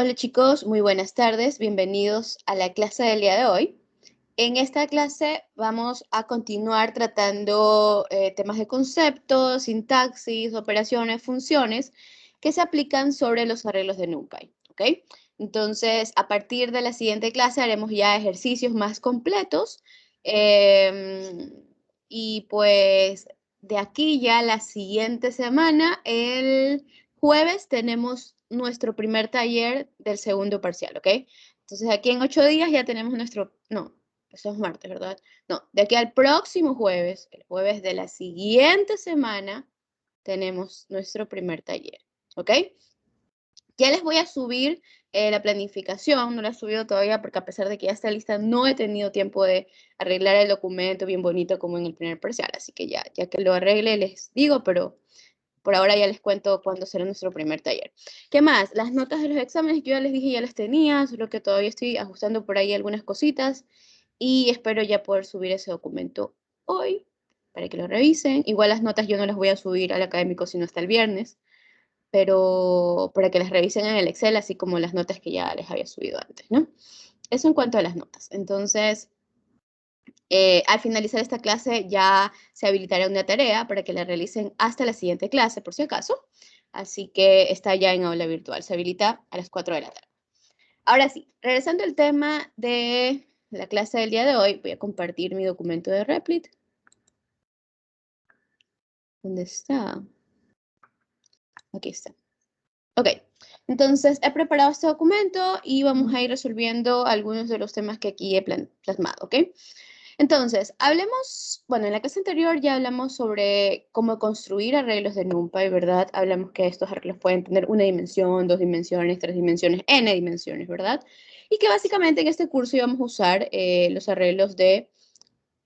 Hola chicos, muy buenas tardes, bienvenidos a la clase del día de hoy. En esta clase vamos a continuar tratando temas de conceptos, sintaxis, operaciones, funciones que se aplican sobre los arreglos de NumPy, ¿ok? Entonces, a partir de la siguiente clase haremos ya ejercicios más completos y pues de aquí ya la siguiente semana, el jueves, tenemos nuestro primer taller del segundo parcial, ¿ok? Entonces aquí en 8 días ya tenemos no, eso es martes, ¿verdad? No, de aquí al próximo jueves, el jueves de la siguiente semana, tenemos nuestro primer taller, ¿ok? Ya les voy a subir la planificación, no la he subido todavía porque a pesar de que ya está lista, no he tenido tiempo de arreglar el documento bien bonito como en el primer parcial, así que ya que lo arregle les digo, pero por ahora ya les cuento cuándo será nuestro primer taller. ¿Qué más? Las notas de los exámenes, yo ya les dije, ya las tenía, solo que todavía estoy ajustando por ahí algunas cositas y espero ya poder subir ese documento hoy para que lo revisen. Igual las notas yo no las voy a subir al académico sino hasta el viernes, pero para que las revisen en el Excel, así como las notas que ya les había subido antes, ¿no? Eso en cuanto a las notas. Entonces, al finalizar esta clase ya se habilitará una tarea para que la realicen hasta la siguiente clase, por si acaso. Así que está ya en aula virtual. Se habilita a las 4 de la tarde. Ahora sí, regresando al tema de la clase del día de hoy, voy a compartir mi documento de Replit. ¿Dónde está? Aquí está. Ok, entonces he preparado este documento y vamos a ir resolviendo algunos de los temas que aquí he plasmado, ¿ok? Entonces, hablemos, bueno, en la clase anterior ya hablamos sobre cómo construir arreglos de NumPy, ¿verdad? Hablamos que estos arreglos pueden tener una dimensión, dos dimensiones, tres dimensiones, n dimensiones, ¿verdad? Y que básicamente en este curso íbamos a usar los arreglos de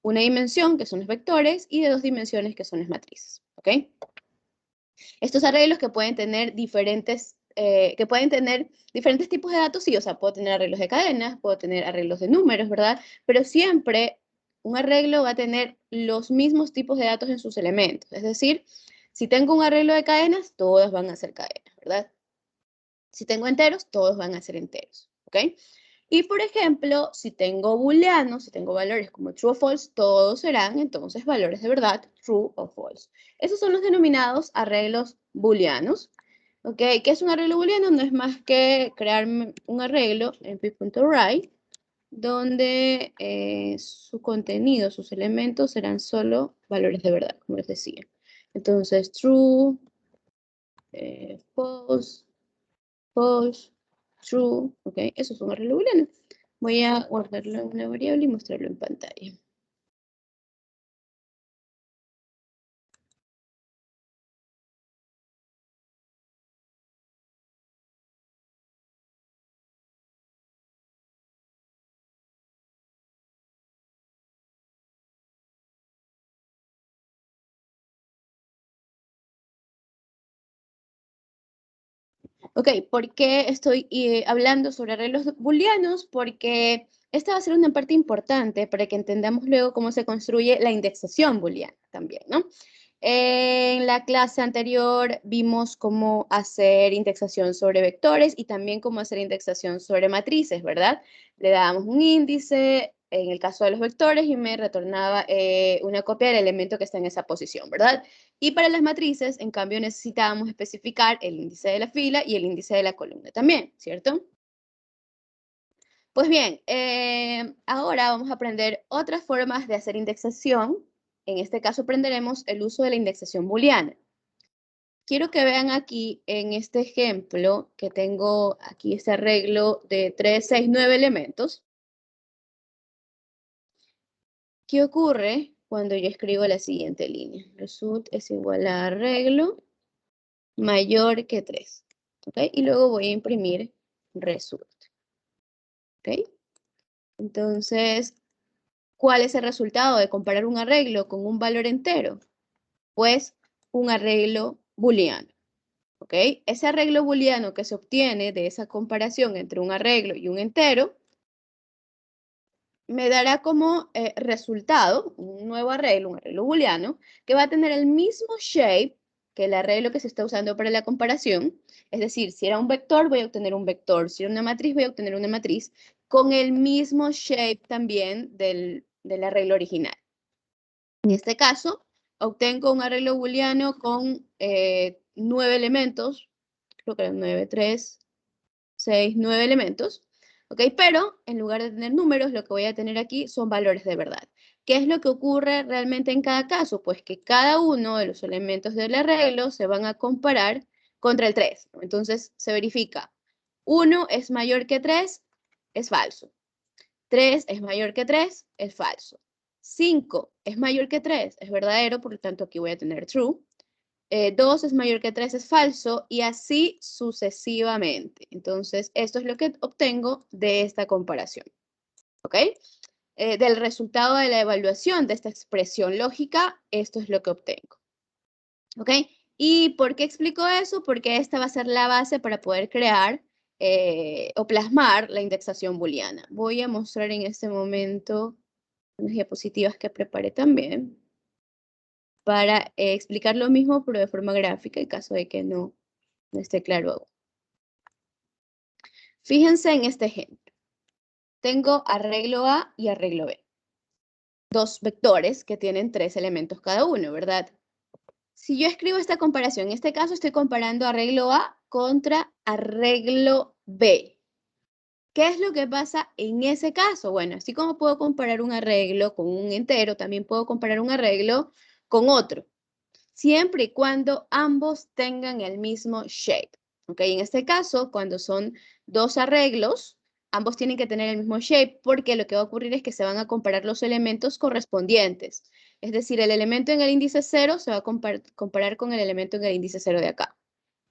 una dimensión, que son los vectores, y de dos dimensiones, que son las matrices, ¿ok? Estos arreglos que pueden tener diferentes tipos de datos, sí, o sea, puedo tener arreglos de cadenas, puedo tener arreglos de números, ¿verdad? Pero siempre un arreglo va a tener los mismos tipos de datos en sus elementos. Es decir, si tengo un arreglo de cadenas, todas van a ser cadenas, ¿verdad? Si tengo enteros, todos van a ser enteros, ¿ok? Y por ejemplo, si tengo booleanos, si tengo valores como true o false, todos serán entonces valores de verdad, true o false. Esos son los denominados arreglos booleanos. ¿Ok? ¿Qué es un arreglo booleano? No es más que crear un arreglo en p.write donde su contenido, sus elementos serán solo valores de verdad, como les decía. Entonces, true, false, false, true, ¿ok? Eso es un arreglo booleano. Voy a guardarlo en una variable y mostrarlo en pantalla. Ok, ¿por qué estoy hablando sobre arreglos booleanos? Porque esta va a ser una parte importante para que entendamos luego cómo se construye la indexación booleana también, ¿no? En la clase anterior vimos cómo hacer indexación sobre vectores y también cómo hacer indexación sobre matrices, ¿verdad? Le dábamos un índice, en el caso de los vectores, y me retornaba una copia del elemento que está en esa posición, ¿verdad? Y para las matrices, en cambio, necesitábamos especificar el índice de la fila y el índice de la columna también, ¿cierto? Pues bien, ahora vamos a aprender otras formas de hacer indexación. En este caso aprenderemos el uso de la indexación booleana. Quiero que vean aquí en este ejemplo que tengo aquí este arreglo de 3, 6, 9 elementos. ¿Qué ocurre cuando yo escribo la siguiente línea? Result es igual a arreglo mayor que 3. ¿Ok? Y luego voy a imprimir result. ¿Ok? Entonces, ¿cuál es el resultado de comparar un arreglo con un valor entero? Pues un arreglo booleano. ¿Ok? Ese arreglo booleano que se obtiene de esa comparación entre un arreglo y un entero me dará como resultado un nuevo arreglo, un arreglo booleano, que va a tener el mismo shape que el arreglo que se está usando para la comparación, es decir, si era un vector, voy a obtener un vector, si era una matriz, voy a obtener una matriz, con el mismo shape también del arreglo original. En este caso, obtengo un arreglo booleano con 9 elementos, creo que eran 9, 3, 6, 9 elementos, ¿ok? Pero en lugar de tener números, lo que voy a tener aquí son valores de verdad. ¿Qué es lo que ocurre realmente en cada caso? Pues que cada uno de los elementos del arreglo se van a comparar contra el 3, ¿no? Entonces se verifica, 1 es mayor que 3, es falso. 3 es mayor que 3, es falso. 5 es mayor que 3, es verdadero, por lo tanto aquí voy a tener true. 2 es mayor que 3, es falso, y así sucesivamente. Entonces, esto es lo que obtengo de esta comparación. ¿Ok? Del resultado de la evaluación de esta expresión lógica, esto es lo que obtengo. ¿Ok? ¿Y por qué explico eso? Porque esta va a ser la base para poder crear o plasmar la indexación booleana. Voy a mostrar en este momento unas diapositivas que preparé también para explicar lo mismo, pero de forma gráfica, en caso de que no esté claro aún. Fíjense en este ejemplo. Tengo arreglo A y arreglo B. Dos vectores que tienen 3 elementos cada uno, ¿verdad? Si yo escribo esta comparación, en este caso estoy comparando arreglo A contra arreglo B. ¿Qué es lo que pasa en ese caso? Bueno, así como puedo comparar un arreglo con un entero, también puedo comparar un arreglo con otro, siempre y cuando ambos tengan el mismo shape. ¿Ok? En este caso, cuando son dos arreglos, ambos tienen que tener el mismo shape porque lo que va a ocurrir es que se van a comparar los elementos correspondientes. Es decir, el elemento en el índice 0 se va a comparar con el elemento en el índice 0 de acá.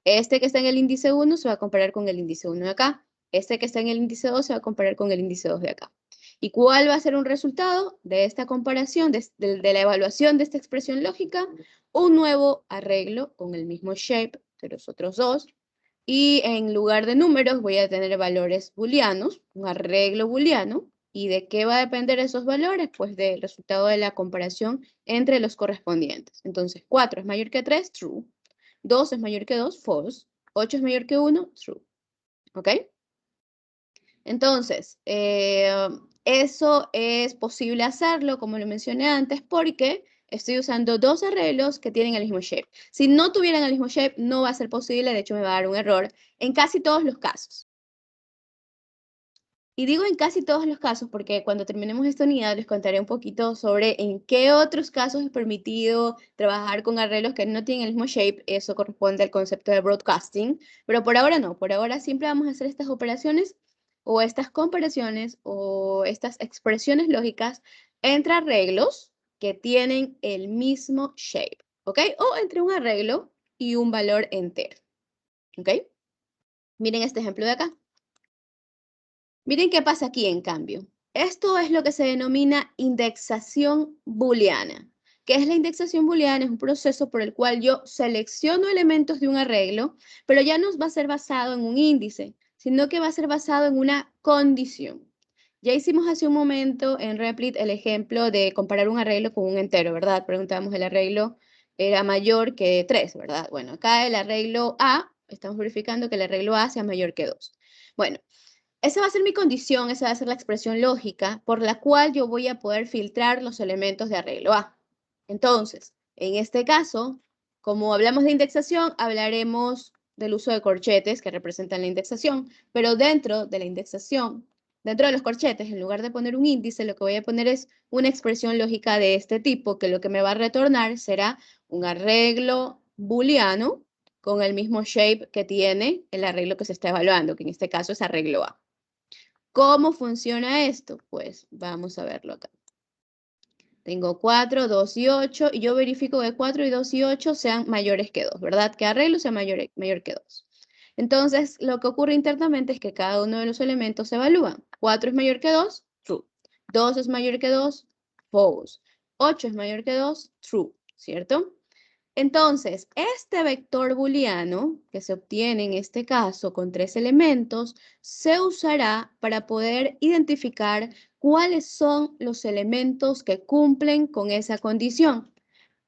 Este que está en el índice 1 se va a comparar con el índice 1 de acá. Este que está en el índice 2 se va a comparar con el índice 2 de acá. ¿Y cuál va a ser un resultado de esta comparación, de la evaluación de esta expresión lógica? Un nuevo arreglo con el mismo shape de los otros dos. Y en lugar de números voy a tener valores booleanos, un arreglo booleano. ¿Y de qué va a depender esos valores? Pues del resultado de la comparación entre los correspondientes. Entonces, 4 es mayor que 3, true. 2 es mayor que 2, false. 8 es mayor que 1, true. ¿Ok? Entonces, eso es posible hacerlo, como lo mencioné antes, porque estoy usando dos arreglos que tienen el mismo shape. Si no tuvieran el mismo shape, no va a ser posible, de hecho me va a dar un error en casi todos los casos. Y digo en casi todos los casos porque cuando terminemos esta unidad les contaré un poquito sobre en qué otros casos es permitido trabajar con arreglos que no tienen el mismo shape. Eso corresponde al concepto de broadcasting, pero por ahora no. Por ahora siempre vamos a hacer estas operaciones o estas comparaciones o estas expresiones lógicas entre arreglos que tienen el mismo shape, ¿ok? O entre un arreglo y un valor entero, ¿ok? Miren este ejemplo de acá. Miren qué pasa aquí, en cambio. Esto es lo que se denomina indexación booleana. ¿Qué es la indexación booleana? Es un proceso por el cual yo selecciono elementos de un arreglo, pero ya no va a ser basado en un índice, sino que va a ser basado en una condición. Ya hicimos hace un momento en Replit el ejemplo de comparar un arreglo con un entero, ¿verdad? Preguntábamos, el arreglo era mayor que 3, ¿verdad? Bueno, acá el arreglo A, estamos verificando que el arreglo A sea mayor que 2. Bueno, esa va a ser mi condición, esa va a ser la expresión lógica por la cual yo voy a poder filtrar los elementos de arreglo A. Entonces, en este caso, como hablamos de indexación, hablaremos del uso de corchetes que representan la indexación, pero dentro de la indexación, dentro de los corchetes, en lugar de poner un índice, lo que voy a poner es una expresión lógica de este tipo, que lo que me va a retornar será un arreglo booleano con el mismo shape que tiene el arreglo que se está evaluando, que en este caso es arreglo A. ¿Cómo funciona esto? Pues vamos a verlo acá. Tengo 4, 2 y 8 y yo verifico que 4 y 2 y 8 sean mayores que 2, ¿verdad? Que arreglo sea mayor que 2. Entonces, lo que ocurre internamente es que cada uno de los elementos se evalúa. 4 es mayor que 2, true. 2 es mayor que 2, false. 8 es mayor que 2, true, ¿cierto? Entonces, este vector booleano que se obtiene en este caso con 3 elementos, se usará para poder identificar cuáles son los elementos que cumplen con esa condición.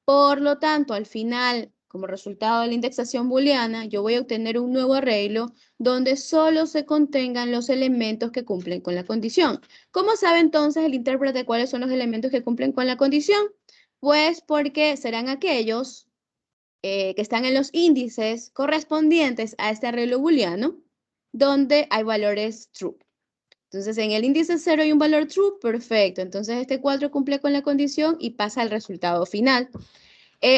Por lo tanto, al final, como resultado de la indexación booleana, yo voy a obtener un nuevo arreglo donde solo se contengan los elementos que cumplen con la condición. ¿Cómo sabe entonces el intérprete cuáles son los elementos que cumplen con la condición? Pues porque serán aquellos que están en los índices correspondientes a este arreglo booleano, donde hay valores true. Entonces, en el índice 0 hay un valor true, perfecto. Entonces, este 4 cumple con la condición y pasa al resultado final.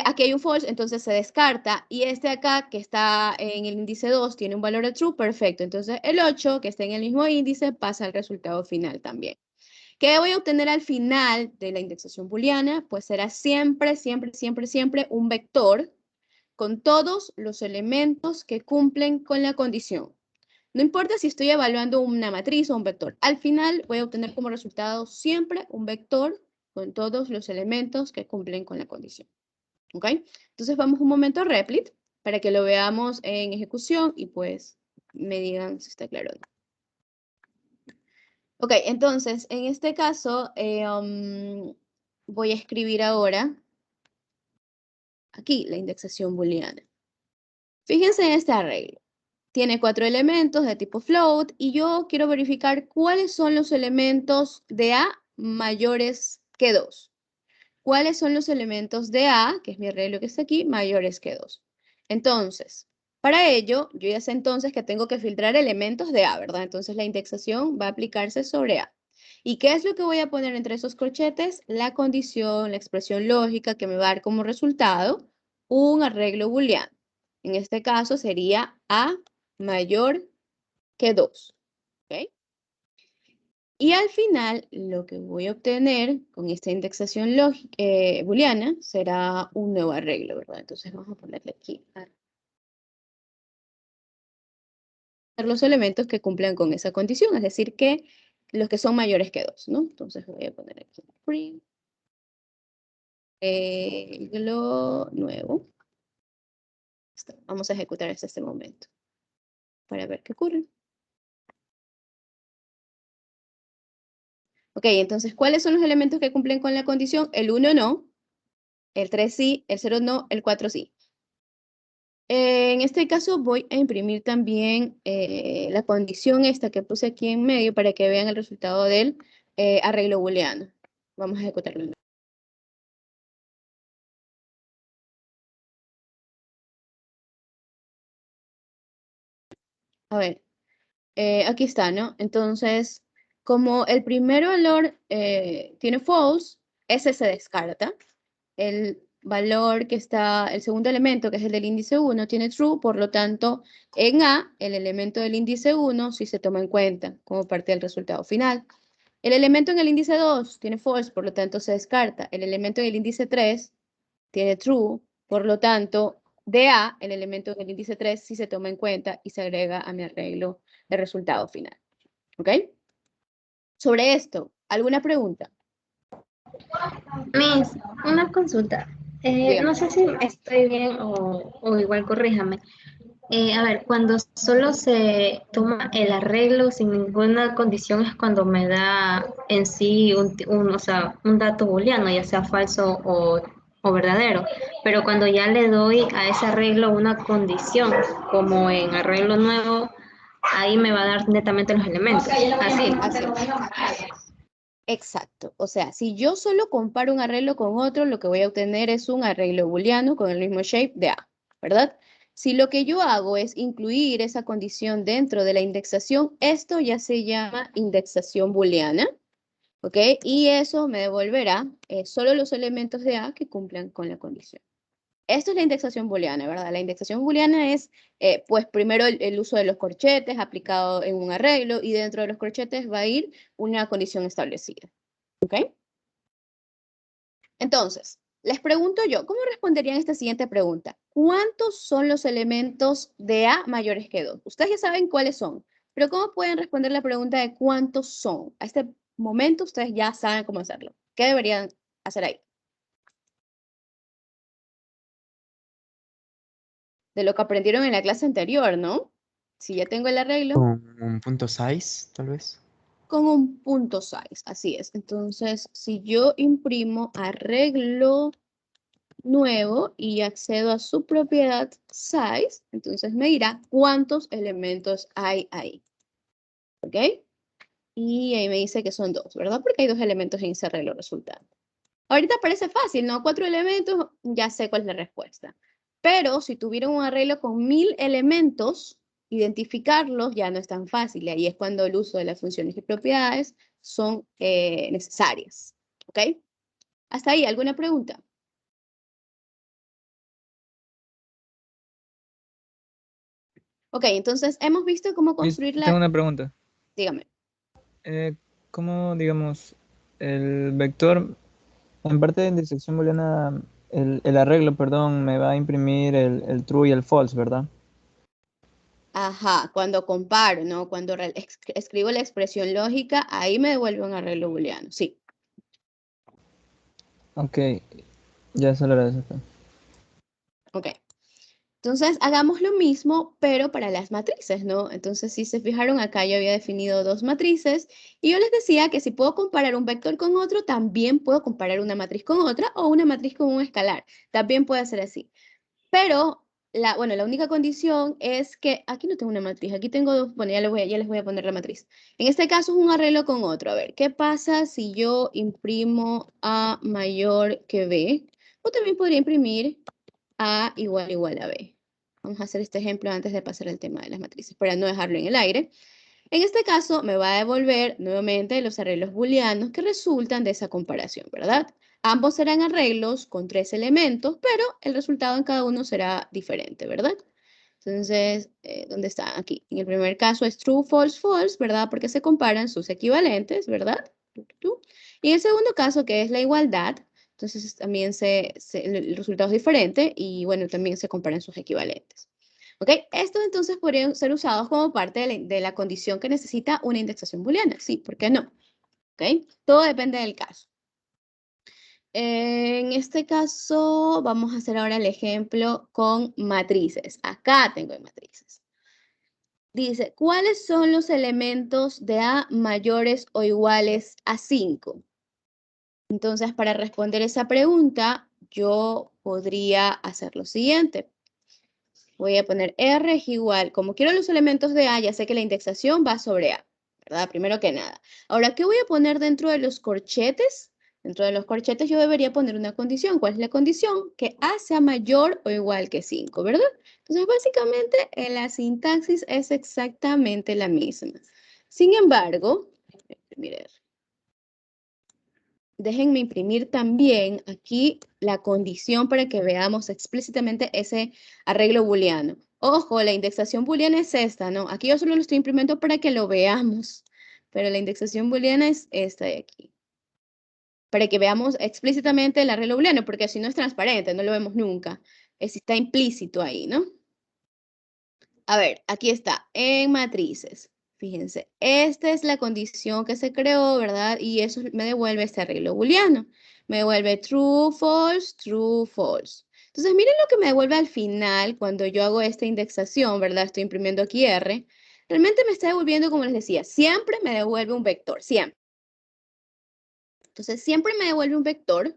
Aquí hay un false, entonces se descarta. Y este acá, que está en el índice 2, tiene un valor de true, perfecto. Entonces, el 8, que está en el mismo índice, pasa al resultado final también. ¿Qué voy a obtener al final de la indexación booleana? Pues será siempre, siempre, siempre, siempre un vector con todos los elementos que cumplen con la condición. No importa si estoy evaluando una matriz o un vector. Al final voy a obtener como resultado siempre un vector con todos los elementos que cumplen con la condición. ¿Ok? Entonces vamos un momento a Replit para que lo veamos en ejecución y pues me digan si está claro o no. Ok, entonces en este caso voy a escribir ahora aquí la indexación booleana. Fíjense en este arreglo. Tiene 4 elementos de tipo float y yo quiero verificar cuáles son los elementos de A mayores que 2. ¿Cuáles son los elementos de A, que es mi arreglo que está aquí, mayores que 2? Entonces, para ello, yo ya sé entonces que tengo que filtrar elementos de A, ¿verdad? Entonces la indexación va a aplicarse sobre A. ¿Y qué es lo que voy a poner entre esos corchetes? La condición, la expresión lógica que me va a dar como resultado un arreglo booleano. En este caso sería A mayor que 2. ¿Ok? Y al final, lo que voy a obtener con esta indexación booleana será un nuevo arreglo, ¿verdad? Entonces vamos a ponerle aquí los elementos que cumplan con esa condición, es decir, que los que son mayores que 2, ¿no? Entonces voy a poner aquí print arreglo nuevo. Vamos a ejecutar hasta este momento para ver qué ocurre. Ok, entonces, ¿cuáles son los elementos que cumplen con la condición? El 1 no, el 3 sí, el 0 no, el 4 sí. En este caso voy a imprimir también la condición esta que puse aquí en medio para que vean el resultado del arreglo booleano. Vamos a ejecutarlo. A ver, aquí está, ¿no? Entonces, como el primer valor tiene false, ese se descarta. El valor que está, el segundo elemento, que es el del índice 1, tiene true, por lo tanto, en A, el elemento del índice 1 sí se toma en cuenta como parte del resultado final. El elemento en el índice 2 tiene false, por lo tanto se descarta. El elemento en el índice 3 tiene true, por lo tanto, de A, el elemento en el índice 3 sí se toma en cuenta y se agrega a mi arreglo de resultado final. ¿Ok? Sobre esto, ¿alguna pregunta? Miss, una consulta. Dígame. No sé si estoy bien o igual corríjame. A ver, cuando solo se toma el arreglo sin ninguna condición es cuando me da en sí o sea, un dato booleano, ya sea falso o verdadero. Pero cuando ya le doy a ese arreglo una condición, como en arreglo nuevo, ahí me va a dar netamente los elementos. Así. Así es. Exacto. O sea, si yo solo comparo un arreglo con otro, lo que voy a obtener es un arreglo booleano con el mismo shape de A, ¿verdad? Si lo que yo hago es incluir esa condición dentro de la indexación, esto ya se llama indexación booleana, ¿ok? Y eso me devolverá solo los elementos de A que cumplan con la condición. Esto es la indexación booleana, ¿verdad? La indexación booleana es, pues, primero el uso de los corchetes aplicado en un arreglo y dentro de los corchetes va a ir una condición establecida. ¿Ok? Entonces, les pregunto yo, ¿cómo responderían esta siguiente pregunta? ¿Cuántos son los elementos de A mayores que 2? Ustedes ya saben cuáles son, pero ¿cómo pueden responder la pregunta de cuántos son? A este momento ustedes ya saben cómo hacerlo. ¿Qué deberían hacer ahí? De lo que aprendieron en la clase anterior, ¿no? Si ya tengo el arreglo, Con un punto size, tal vez. con un punto size, así es. Entonces, si yo imprimo arreglo nuevo y accedo a su propiedad size, entonces me dirá cuántos elementos hay ahí. ¿Ok? Y ahí me dice que son 2, ¿verdad? Porque hay 2 elementos en ese arreglo resultante. Ahorita parece fácil, ¿no? 4 elementos, ya sé cuál es la respuesta. Pero si tuviera un arreglo con 1000 elementos, identificarlos ya no es tan fácil. Y ahí es cuando el uso de las funciones y propiedades son necesarias. ¿Ok? Hasta ahí, ¿alguna pregunta? Ok, entonces hemos visto cómo construir Tengo la... una pregunta. Dígame. ¿Cómo, digamos, el vector, en parte de intersección booleana, el arreglo, perdón, me va a imprimir el true y el false, ¿verdad? Ajá, cuando comparo, ¿no? Cuando escribo la expresión lógica, ahí me devuelve un arreglo booleano, sí. Ok, ya solo era eso. Ok. Entonces, hagamos lo mismo, pero para las matrices, ¿no? Entonces, si se fijaron acá, yo había definido 2 matrices y yo les decía que si puedo comparar un vector con otro, también puedo comparar una matriz con otra o una matriz con un escalar. También puede ser así. Pero, bueno, la única condición es que, aquí no tengo una matriz, aquí tengo 2, bueno, ya les voy a poner la matriz. En este caso es un arreglo con otro. A ver, ¿qué pasa si yo imprimo A mayor que B? O también podría imprimir A igual a B. Vamos a hacer este ejemplo antes de pasar al tema de las matrices, para no dejarlo en el aire. En este caso, me va a devolver nuevamente los arreglos booleanos que resultan de esa comparación, ¿verdad? Ambos serán arreglos con 3 elementos, pero el resultado en cada uno será diferente, ¿verdad? Entonces, ¿dónde está? Aquí. En el primer caso es true, false, false, ¿verdad? Porque se comparan sus equivalentes, ¿verdad? Y en el segundo caso, que es la igualdad, entonces también el resultado es diferente y, bueno, también se comparan sus equivalentes. ¿Ok? Estos entonces podrían ser usados como parte de la condición que necesita una indexación booleana. Sí, ¿por qué no? ¿Ok? Todo depende del caso. En este caso, vamos a hacer ahora el ejemplo con matrices. Acá tengo matrices. Dice, ¿cuáles son los elementos de A mayores o iguales a 5? Entonces, para responder esa pregunta, yo podría hacer lo siguiente. Voy a poner R es igual, como quiero los elementos de A, ya sé que la indexación va sobre A, ¿verdad? Primero que nada. Ahora, ¿qué voy a poner dentro de los corchetes? Dentro de los corchetes yo debería poner una condición. ¿Cuál es la condición? Que A sea mayor o igual que 5, ¿verdad? Entonces, básicamente, la sintaxis es exactamente la misma. Sin embargo, miren, déjenme imprimir también aquí la condición para que veamos explícitamente ese arreglo booleano. Ojo, la indexación booleana es esta, ¿no? Aquí yo solo lo estoy imprimiendo para que lo veamos, pero la indexación booleana es esta de aquí. Para que veamos explícitamente el arreglo booleano, porque si no es transparente, no lo vemos nunca. Está implícito ahí, ¿no? A ver, aquí está, en matrices. Fíjense, esta es la condición que se creó, ¿verdad? Y eso me devuelve este arreglo booleano. Me devuelve true, false, true, false. Entonces, miren lo que me devuelve al final cuando yo hago esta indexación, ¿verdad? Estoy imprimiendo aquí R. Realmente me está devolviendo, como les decía, siempre me devuelve un vector, siempre. Entonces, siempre me devuelve un vector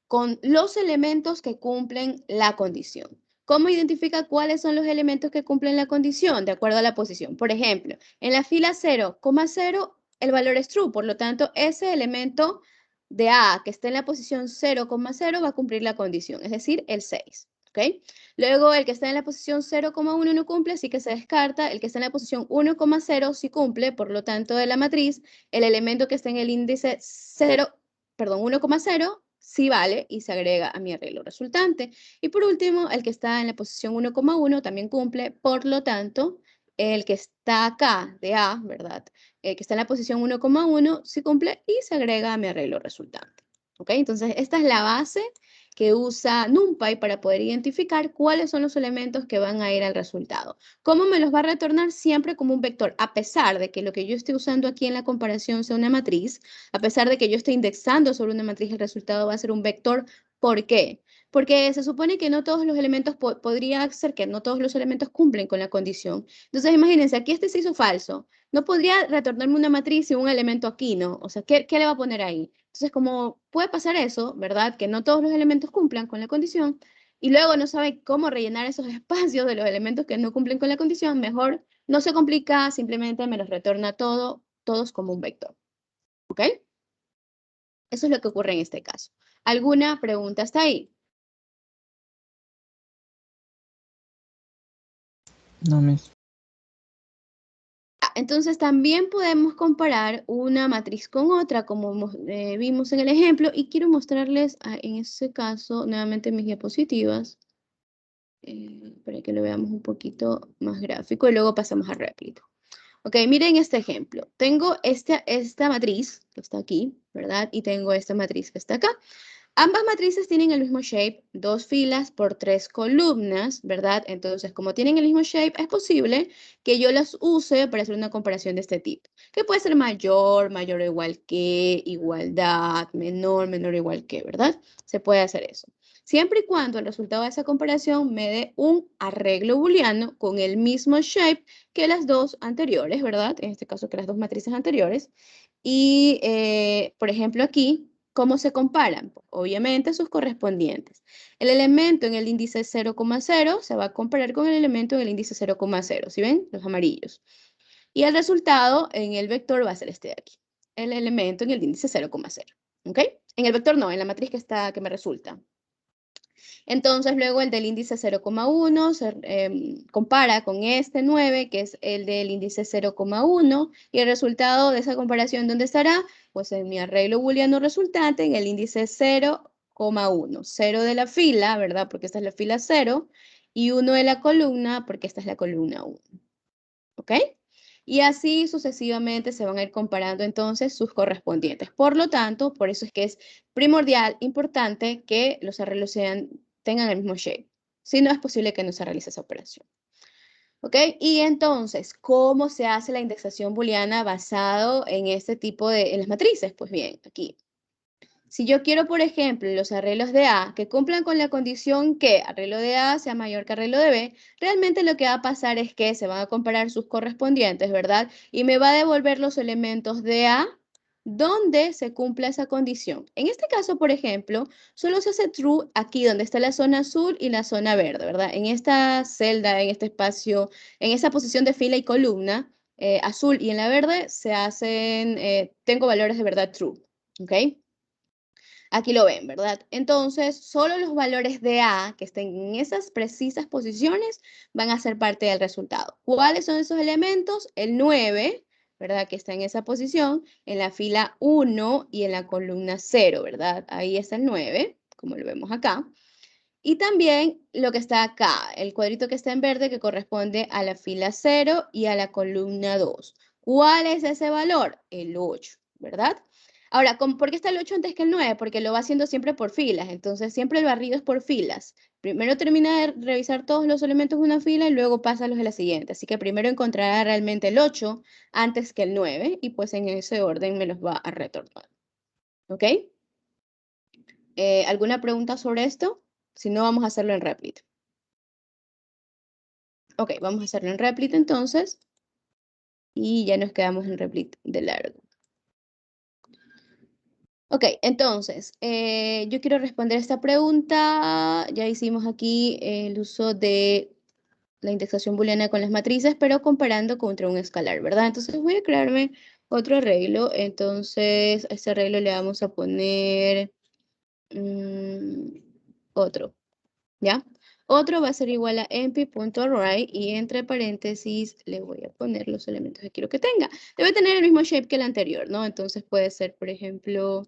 con los elementos que cumplen la condición. ¿Cómo identifica cuáles son los elementos que cumplen la condición? De acuerdo a la posición. Por ejemplo, en la fila 0,0 el valor es true, por lo tanto, ese elemento de A que está en la posición 0,0 va a cumplir la condición, es decir, el 6. ¿Okay? Luego, el que está en la posición 0,1 no cumple, así que se descarta. El que está en la posición 1,0 sí cumple, por lo tanto, de la matriz, el elemento que está en el índice 1,0 sí vale y se agrega a mi arreglo resultante. Y por último, el que está en la posición 1,1 también cumple, por lo tanto, el que está acá de A, ¿verdad? El que está en la posición 1,1 sí cumple y se agrega a mi arreglo resultante. ¿Ok? Entonces, esta es la base que usa NumPy para poder identificar cuáles son los elementos que van a ir al resultado. ¿Cómo me los va a retornar? Siempre como un vector, a pesar de que lo que yo estoy usando aquí en la comparación sea una matriz, a pesar de que yo esté indexando sobre una matriz, el resultado va a ser un vector. ¿Por qué? Porque se supone que no todos los elementos, podría ser que no todos los elementos cumplen con la condición. Entonces, imagínense, aquí este se hizo falso. No podría retornarme una matriz y un elemento aquí, ¿no? O sea, ¿qué le va a poner ahí? Entonces, como puede pasar eso, ¿verdad? Que no todos los elementos cumplan con la condición, y luego no sabe cómo rellenar esos espacios de los elementos que no cumplen con la condición, mejor no se complica, simplemente me los retorna todos como un vector. ¿Ok? Eso es lo que ocurre en este caso. ¿Alguna pregunta hasta ahí? No, Miss. Entonces también podemos comparar una matriz con otra, como vimos en el ejemplo, y quiero mostrarles en ese caso nuevamente mis diapositivas, para que lo veamos un poquito más gráfico y luego pasamos a réplica. Ok, miren este ejemplo. Tengo esta matriz que está aquí, ¿verdad? Y tengo esta matriz que está acá. Ambas matrices tienen el mismo shape, 2 filas por 3 columnas, ¿verdad? Entonces, como tienen el mismo shape, es posible que yo las use para hacer una comparación de este tipo, que puede ser mayor, mayor o igual que, igualdad, menor, menor o igual que, ¿verdad? Se puede hacer eso. Siempre y cuando el resultado de esa comparación me dé un arreglo booleano con el mismo shape que las dos anteriores, ¿verdad? En este caso, que las dos matrices anteriores. Y, por ejemplo, aquí, ¿cómo se comparan? Pues, obviamente sus correspondientes. El elemento en el índice 0,0 se va a comparar con el elemento en el índice 0,0. ¿Sí ven? Los amarillos. Y el resultado en el vector va a ser este de aquí. El elemento en el índice 0,0. ¿Ok? En el vector no, en la matriz que me resulta. Entonces, luego el del índice 0,1 se compara con este 9, que es el del índice 0,1, y el resultado de esa comparación, ¿dónde estará? Pues en mi arreglo booleano resultante, en el índice 0,1. 0 de la fila, ¿verdad? Porque esta es la fila 0, y 1 de la columna, porque esta es la columna 1. ¿Ok? Y así sucesivamente se van a ir comparando entonces sus correspondientes. Por lo tanto, por eso es que es primordial, importante que los arreglos tengan el mismo shape. Si no, es posible que no se realice esa operación. ¿Ok? Y entonces, ¿cómo se hace la indexación booleana basado en este tipo en las matrices? Pues bien, aquí. Si yo quiero, por ejemplo, los arreglos de A que cumplan con la condición que arreglo de A sea mayor que arreglo de B, realmente lo que va a pasar es que se van a comparar sus correspondientes, ¿verdad? Y me va a devolver los elementos de A donde se cumpla esa condición. En este caso, por ejemplo, solo se hace true aquí donde está la zona azul y la zona verde, ¿verdad? En esta celda, en este espacio, en esa posición de fila y columna, azul y en la verde se hacen, tengo valores de verdad true, ¿ok? Aquí lo ven, ¿verdad? Entonces, solo los valores de A que estén en esas precisas posiciones van a ser parte del resultado. ¿Cuáles son esos elementos? El 9, ¿verdad? Que está en esa posición, en la fila 1 y en la columna 0, ¿verdad? Ahí está el 9, como lo vemos acá. Y también lo que está acá, el cuadrito que está en verde que corresponde a la fila 0 y a la columna 2. ¿Cuál es ese valor? El 8, ¿verdad? Ahora, ¿por qué está el 8 antes que el 9? Porque lo va haciendo siempre por filas, entonces siempre el barrido es por filas. Primero termina de revisar todos los elementos de una fila y luego pasa a los de la siguiente. Así que primero encontrará realmente el 8 antes que el 9 y pues en ese orden me los va a retornar. ¿Ok? ¿Alguna pregunta sobre esto? Si no, vamos a hacerlo en Replit. Ok, vamos a hacerlo en Replit entonces. Y ya nos quedamos en Replit de largo. Ok, entonces, yo quiero responder esta pregunta. Ya hicimos aquí el uso de la indexación booleana con las matrices, pero comparando contra un escalar, ¿verdad? Entonces voy a crearme otro arreglo. Entonces, a este arreglo le vamos a poner otro, ¿ya? Otro va a ser igual a np.array y entre paréntesis le voy a poner los elementos que quiero que tenga. Debe tener el mismo shape que el anterior, ¿no? Entonces puede ser, por ejemplo,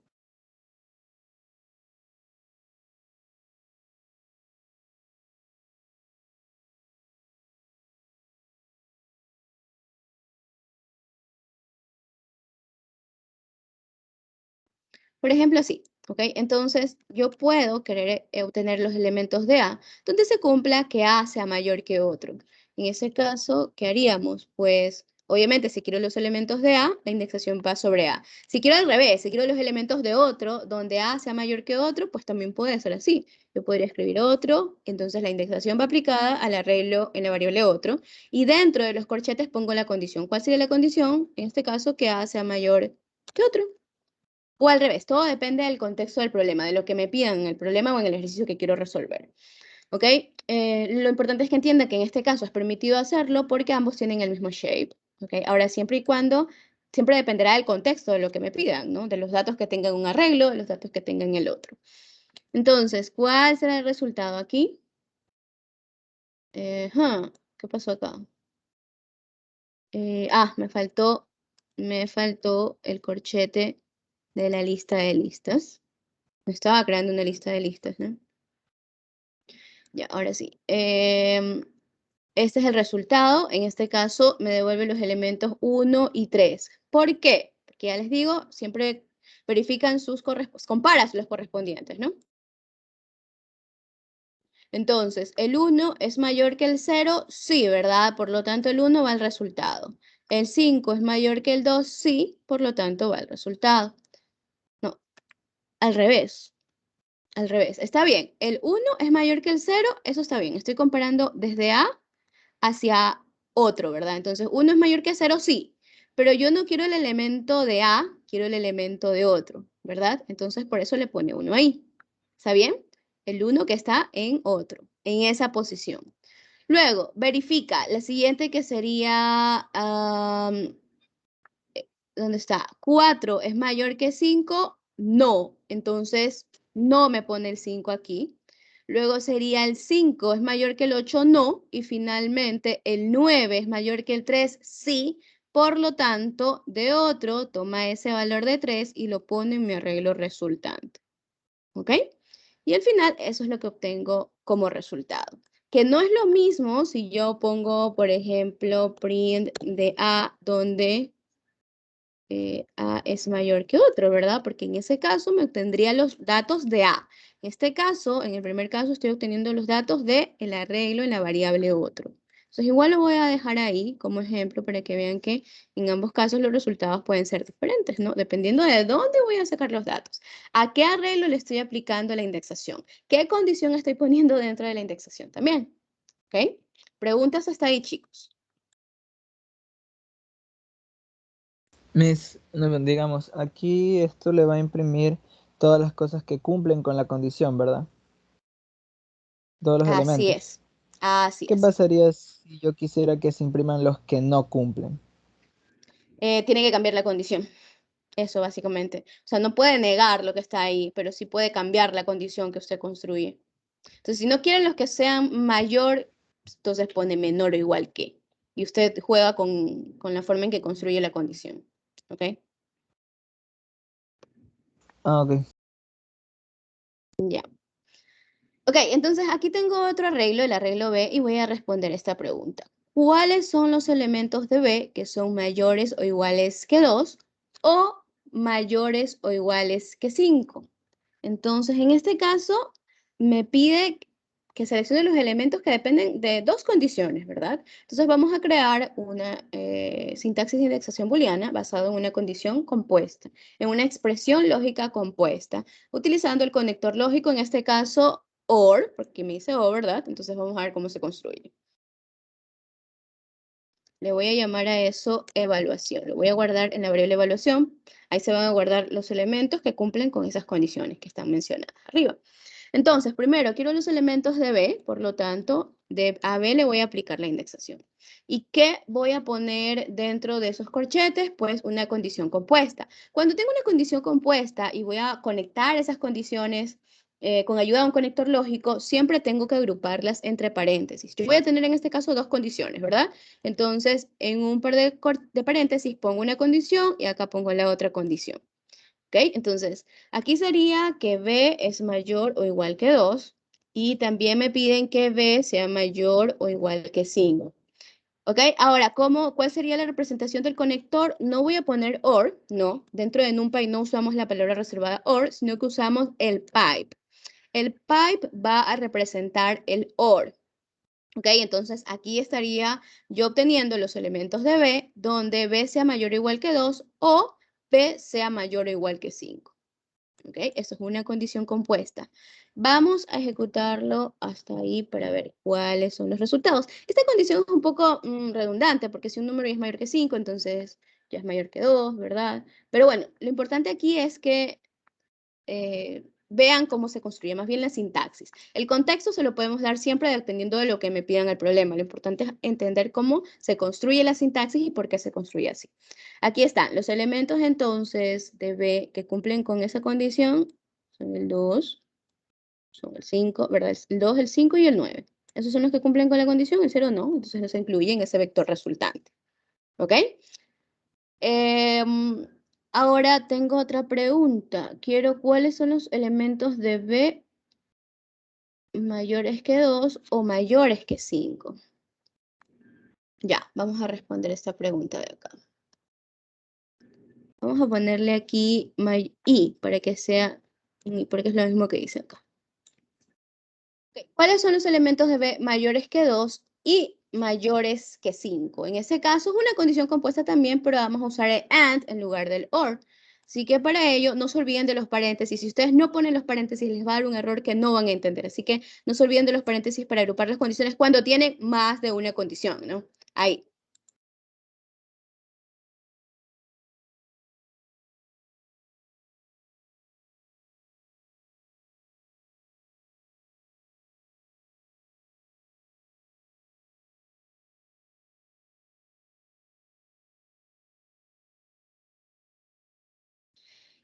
así, ¿ok? Entonces yo puedo querer obtener los elementos de A donde se cumpla que A sea mayor que otro. En ese caso, ¿qué haríamos? Pues Obviamente, si quiero los elementos de A, la indexación va sobre A. Si quiero al revés, si quiero los elementos de otro, donde A sea mayor que otro, pues también puede ser así. Yo podría escribir otro, entonces la indexación va aplicada al arreglo en la variable otro, y dentro de los corchetes pongo la condición. ¿Cuál sería la condición? En este caso, que A sea mayor que otro. O al revés, todo depende del contexto del problema, de lo que me pidan en el problema o en el ejercicio que quiero resolver. ¿Ok? Lo importante es que entiendan que en este caso es permitido hacerlo porque ambos tienen el mismo shape. ¿Ok? Ahora, siempre y cuando, siempre dependerá del contexto de lo que me pidan, ¿no? De los datos que tengan un arreglo, de los datos que tengan el otro. Entonces, ¿cuál será el resultado aquí? ¿Qué pasó acá? Me faltó el corchete de la lista de listas. Me estaba creando una lista de listas, ¿no? Ya, ahora sí. Este es el resultado. En este caso me devuelve los elementos 1 y 3. ¿Por qué? Porque ya les digo, siempre verifican comparas los correspondientes, ¿no? Entonces, ¿el 1 es mayor que el 0? Sí, ¿verdad? Por lo tanto, el 1 va al resultado. ¿El 5 es mayor que el 2? Sí, por lo tanto, va al resultado. No, al revés. Al revés. Está bien. El 1 es mayor que el 0, eso está bien. Estoy comparando desde A hacia otro, ¿verdad? Entonces, 1 es mayor que 0, sí. Pero yo no quiero el elemento de A, quiero el elemento de otro, ¿verdad? Entonces, por eso le pone 1 ahí. ¿Está bien? El 1 que está en otro, en esa posición. Luego, verifica la siguiente que sería, ¿dónde está? 4 es mayor que 5, no. Entonces, no me pone el 5 aquí. Luego sería el 5 es mayor que el 8, no. Y finalmente, el 9 es mayor que el 3, sí. Por lo tanto, de otro, toma ese valor de 3 y lo pone en mi arreglo resultante. ¿Ok? Y al final, eso es lo que obtengo como resultado. Que no es lo mismo si yo pongo, por ejemplo, print de A, donde A es mayor que otro, ¿verdad? Porque en ese caso me obtendría los datos de A. En este caso, en el primer caso, estoy obteniendo los datos del arreglo en la variable otro. Entonces, igual lo voy a dejar ahí como ejemplo para que vean que en ambos casos los resultados pueden ser diferentes, ¿no? Dependiendo de dónde voy a sacar los datos. ¿A qué arreglo le estoy aplicando la indexación? ¿Qué condición estoy poniendo dentro de la indexación también? ¿Ok? Preguntas hasta ahí, chicos. No, digamos, aquí esto le va a imprimir todas las cosas que cumplen con la condición, ¿verdad? Todos los Así elementos. es. Así ¿Qué es. pasaría si yo quisiera que se impriman los que no cumplen? Tiene que cambiar la condición. Eso básicamente. O sea, no puede negar lo que está ahí, pero sí puede cambiar la condición que usted construye. Entonces, si no quieren los que sean mayor, entonces pone menor o igual que. Y usted juega con la forma en que construye la condición. ¿Ok? Ah, ok. Ya. Ok, entonces aquí tengo otro arreglo, el arreglo B, y voy a responder esta pregunta. ¿Cuáles son los elementos de B que son mayores o iguales que 2 o mayores o iguales que 5? Entonces, en este caso, me pide que seleccione los elementos que dependen de dos condiciones, ¿verdad? Entonces, vamos a crear una sintaxis de indexación booleana basada en una condición compuesta, en una expresión lógica compuesta, utilizando el conector lógico, en este caso, OR, porque me dice OR, ¿verdad? Entonces, vamos a ver cómo se construye. Le voy a llamar a eso evaluación. Lo voy a guardar en la variable evaluación. Ahí se van a guardar los elementos que cumplen con esas condiciones que están mencionadas arriba. Entonces, primero, quiero los elementos de B, por lo tanto, de a B le voy a aplicar la indexación. ¿Y qué voy a poner dentro de esos corchetes? Pues una condición compuesta. Cuando tengo una condición compuesta y voy a conectar esas condiciones con ayuda de un conector lógico, siempre tengo que agruparlas entre paréntesis. Yo voy a tener en este caso dos condiciones, ¿verdad? Entonces, en un par de paréntesis pongo una condición y acá pongo la otra condición. ¿Ok? Entonces, aquí sería que B es mayor o igual que 2 y también me piden que B sea mayor o igual que 5. ¿Ok? Ahora, ¿cuál sería la representación del conector? No voy a poner OR, no. Dentro de NumPy no usamos la palabra reservada OR, sino que usamos el pipe. El pipe va a representar el OR. ¿Ok? Entonces, aquí estaría yo obteniendo los elementos de B, donde B sea mayor o igual que 2 o B sea mayor o igual que 5. ¿Ok? Eso es una condición compuesta. Vamos a ejecutarlo hasta ahí para ver cuáles son los resultados. Esta condición es un poco redundante, porque si un número es mayor que 5, entonces ya es mayor que 2, ¿verdad? Pero bueno, lo importante aquí es que vean cómo se construye, más bien la sintaxis. El contexto se lo podemos dar siempre dependiendo de lo que me pidan el problema. Lo importante es entender cómo se construye la sintaxis y por qué se construye así. Aquí están los elementos entonces de B que cumplen con esa condición. Son el 2, son el 5, ¿verdad? El 2, el 5 y el 9. Esos son los que cumplen con la condición, el 0 no, entonces no se incluye en ese vector resultante. ¿Ok? Ahora tengo otra pregunta. Quiero cuáles son los elementos de B mayores que 2 o mayores que 5. Ya, vamos a responder esta pregunta de acá. Vamos a ponerle aquí I para que sea, porque es lo mismo que dice acá. Okay. ¿Cuáles son los elementos de B mayores que 2 y mayores que 5? En ese caso es una condición compuesta también, pero vamos a usar el AND en lugar del OR. Así que para ello, no se olviden de los paréntesis. Si ustedes no ponen los paréntesis, les va a dar un error que no van a entender. Así que no se olviden de los paréntesis para agrupar las condiciones cuando tienen más de una condición, ¿no? Ahí.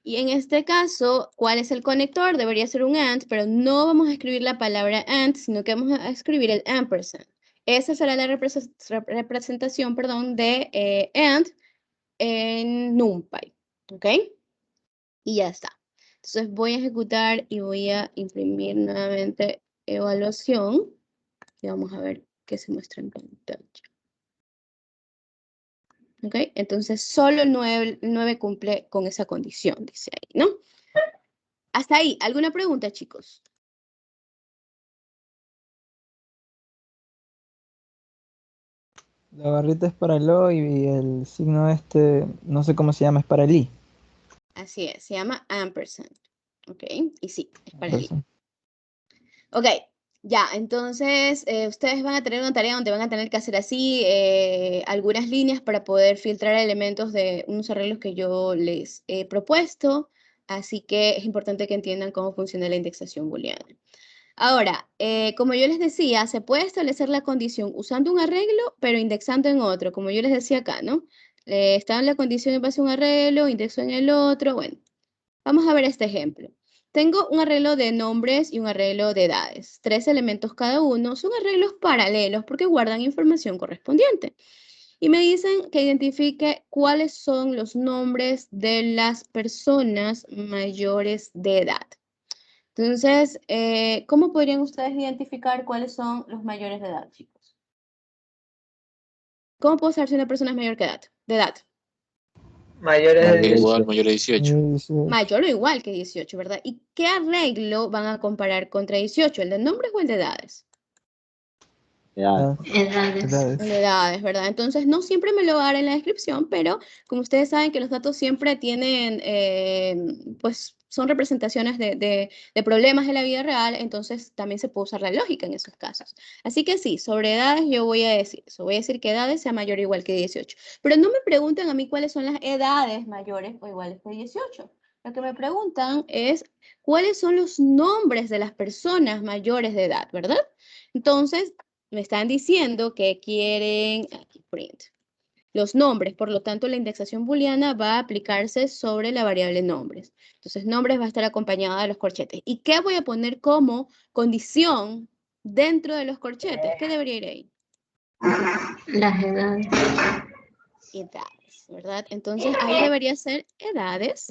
Y en este caso, ¿cuál es el conector? Debería ser un AND, pero no vamos a escribir la palabra AND, sino que vamos a escribir el ampersand. Esa será la representación, perdón, de AND en NumPy, ¿ok? Y ya está. Entonces voy a ejecutar y voy a imprimir nuevamente evaluación. Y vamos a ver qué se muestra en pantalla. ¿Ok? Entonces solo el 9 cumple con esa condición, dice ahí, ¿no? Hasta ahí, ¿alguna pregunta, chicos? La barrita es para el O y el signo este, no sé cómo se llama, es para el I. Así es, se llama ampersand. ¿Ok? Y sí, es para el I. Ampersand. Ok, ya, entonces ustedes van a tener una tarea donde van a tener que hacer así algunas líneas para poder filtrar elementos de unos arreglos que yo les he propuesto. Así que es importante que entiendan cómo funciona la indexación booleana. Ahora, como yo les decía, se puede establecer la condición usando un arreglo, pero indexando en otro, como yo les decía acá, ¿no? Está en la condición en base a un arreglo, indexo en el otro. Bueno, vamos a ver este ejemplo. Tengo un arreglo de nombres y un arreglo de edades. 3 elementos cada uno. Son arreglos paralelos porque guardan información correspondiente. Y me dicen que identifique cuáles son los nombres de las personas mayores de edad. Entonces, ¿cómo podrían ustedes identificar cuáles son los mayores de edad, chicos? ¿Cómo puedo saber si una persona es mayor de edad? Mayores de Mayor de 18. igual, mayor de 18. Mayor o igual que 18, ¿verdad? ¿Y qué arreglo van a comparar contra 18? ¿El de nombres o el de edades? Edades. Edades. El de edades, ¿verdad? Entonces, no siempre me lo va a dar en la descripción, pero como ustedes saben que los datos siempre tienen, pues, son representaciones de problemas de la vida real, entonces también se puede usar la lógica en esos casos. Así que sí, sobre edades yo voy a decir eso, voy a decir que edades sea mayor o igual que 18. Pero no me pregunten a mí cuáles son las edades mayores o iguales que 18. Lo que me preguntan es cuáles son los nombres de las personas mayores de edad, ¿verdad? Entonces, me están diciendo que quieren, aquí print, los nombres, por lo tanto la indexación booleana va a aplicarse sobre la variable nombres. Entonces nombres va a estar acompañada de los corchetes. ¿Y qué voy a poner como condición dentro de los corchetes? ¿Qué debería ir ahí? Las edades. Edades, ¿verdad? Entonces ahí debería ser edades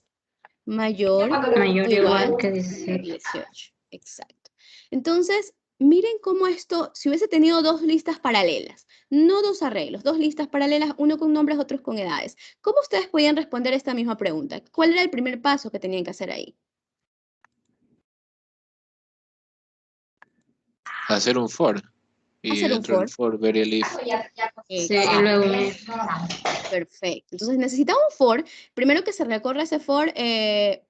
mayor Mayor o o igual igual que que 18. 18. Exacto. Entonces, miren cómo esto, si hubiese tenido dos listas paralelas, no dos arreglos, dos listas paralelas, uno con nombres, otros con edades. ¿Cómo ustedes podían responder esta misma pregunta? ¿Cuál era el primer paso que tenían que hacer ahí? Hacer un for Y hacer un dentro del for, ver el if. Sí, y luego un if. Perfecto. Entonces necesitamos un for, primero que se recorra ese for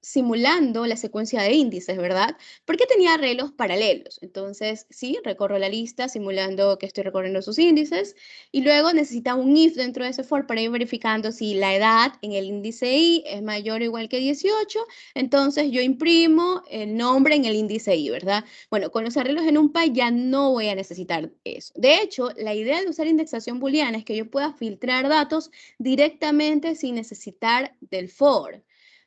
simulando la secuencia de índices, ¿verdad? Porque tenía arreglos paralelos. Entonces, sí, recorro la lista simulando que estoy recorriendo sus índices. Y luego necesita un if dentro de ese for para ir verificando si la edad en el índice I es mayor o igual que 18. Entonces yo imprimo el nombre en el índice I, ¿verdad? Bueno, con los arreglos en NumPy ya no voy a necesitar eso. De hecho, la idea de usar indexación booleana es que yo pueda filtrar datos directamente sin necesitar del for,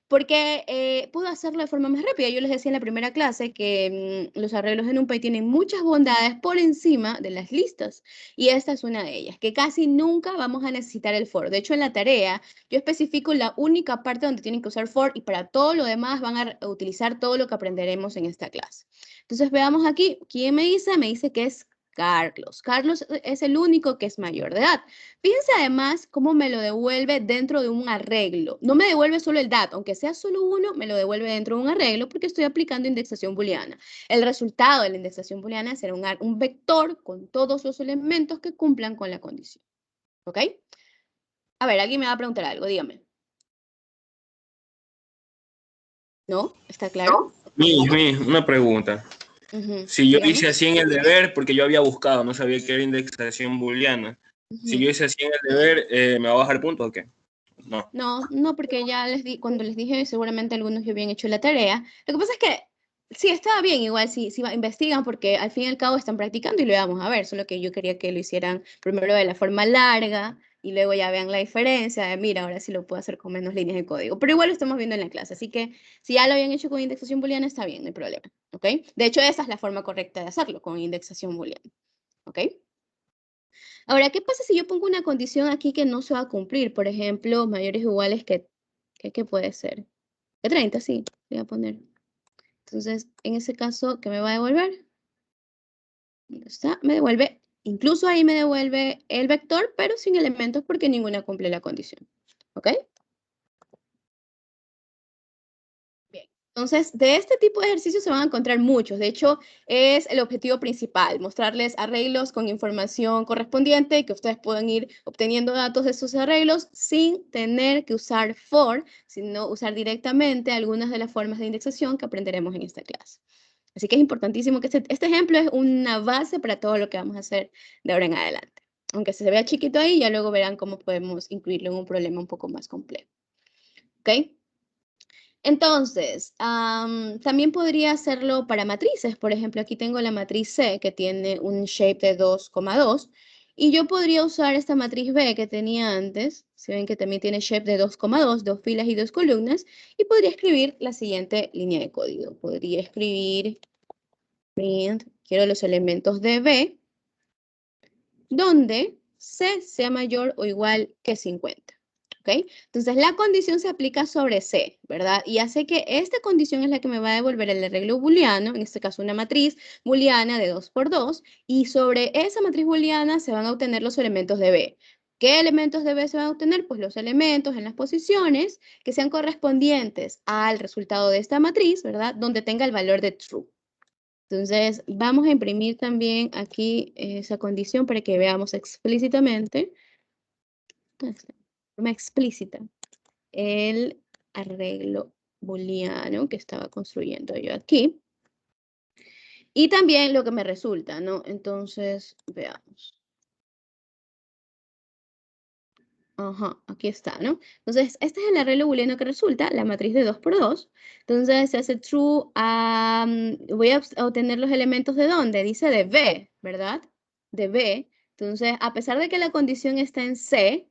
porque puedo hacerlo de forma más rápida. Yo les decía en la primera clase que los arreglos en NumPy tienen muchas bondades por encima de las listas, y esta es una de ellas, que casi nunca vamos a necesitar el for. De hecho, en la tarea yo especifico la única parte donde tienen que usar for, y para todo lo demás van a utilizar todo lo que aprenderemos en esta clase. Entonces veamos aquí, ¿quién me dice? Me dice que es Carlos. Carlos es el único que es mayor de edad. Fíjense además cómo me lo devuelve dentro de un arreglo. No me devuelve solo el dato, aunque sea solo uno, me lo devuelve dentro de un arreglo porque estoy aplicando indexación booleana. El resultado de la indexación booleana será un vector con todos los elementos que cumplan con la condición. ¿Ok? A ver, alguien me va a preguntar algo, dígame. ¿No? ¿Está claro? Una pregunta. Si yo Dígame. hice así en el deber, porque yo había buscado, no sabía que era indexación booleana. Si yo hice así en el deber, ¿me va a bajar puntos o qué? No. No, porque ya cuando les dije, seguramente algunos ya habían hecho la tarea. Lo que pasa es que sí, estaba bien, igual si investigan, porque al fin y al cabo están practicando y lo vamos a ver, solo que yo quería que lo hicieran primero de la forma larga y luego ya vean la diferencia de, mira, ahora sí lo puedo hacer con menos líneas de código, pero igual lo estamos viendo en la clase, así que si ya lo habían hecho con indexación booleana, está bien, no hay problema, ¿ok? De hecho, esa es la forma correcta de hacerlo, con indexación booleana, ¿ok? Ahora, ¿qué pasa si yo pongo una condición aquí que no se va a cumplir? Por ejemplo, mayores o iguales ¿qué puede ser? Que 30, sí, voy a poner. Entonces, en ese caso, ¿qué me va a devolver? ¿Dónde está? Me devuelve, incluso ahí me devuelve el vector, pero sin elementos porque ninguna cumple la condición. ¿Ok? Bien. Entonces, de este tipo de ejercicios se van a encontrar muchos. De hecho, es el objetivo principal, mostrarles arreglos con información correspondiente, que ustedes puedan ir obteniendo datos de esos arreglos sin tener que usar for, sino usar directamente algunas de las formas de indexación que aprenderemos en esta clase. Así que es importantísimo que este ejemplo es una base para todo lo que vamos a hacer de ahora en adelante. Aunque se vea chiquito ahí, ya luego verán cómo podemos incluirlo en un problema un poco más complejo. ¿Ok? Entonces, también podría hacerlo para matrices. Por ejemplo, aquí tengo la matriz C que tiene un shape de 2,2 y yo podría usar esta matriz B que tenía antes. Si ven que también tiene shape de 2,2, 2 filas y 2 columnas, y podría escribir la siguiente línea de código. Podría escribir print, quiero los elementos de B, donde C sea mayor o igual que 50. ¿Ok? Entonces, la condición se aplica sobre C, ¿verdad? Y hace que esta condición es la que me va a devolver el arreglo booleano, en este caso una matriz booleana de 2 por 2, y sobre esa matriz booleana se van a obtener los elementos de B. ¿Qué elementos de B se van a obtener? Pues los elementos en las posiciones que sean correspondientes al resultado de esta matriz, ¿verdad? Donde tenga el valor de true. Entonces, vamos a imprimir también aquí esa condición para que veamos explícitamente. Forma explícita el arreglo booleano que estaba construyendo yo aquí. Y también lo que me resulta, ¿no? Entonces, veamos. Ajá, aquí está, ¿no? Entonces, este es el arreglo booleano que resulta, la matriz de 2 por 2. Entonces, se hace true, voy a obtener los elementos de ¿dónde? Dice de B, ¿verdad? De B. Entonces, a pesar de que la condición está en C,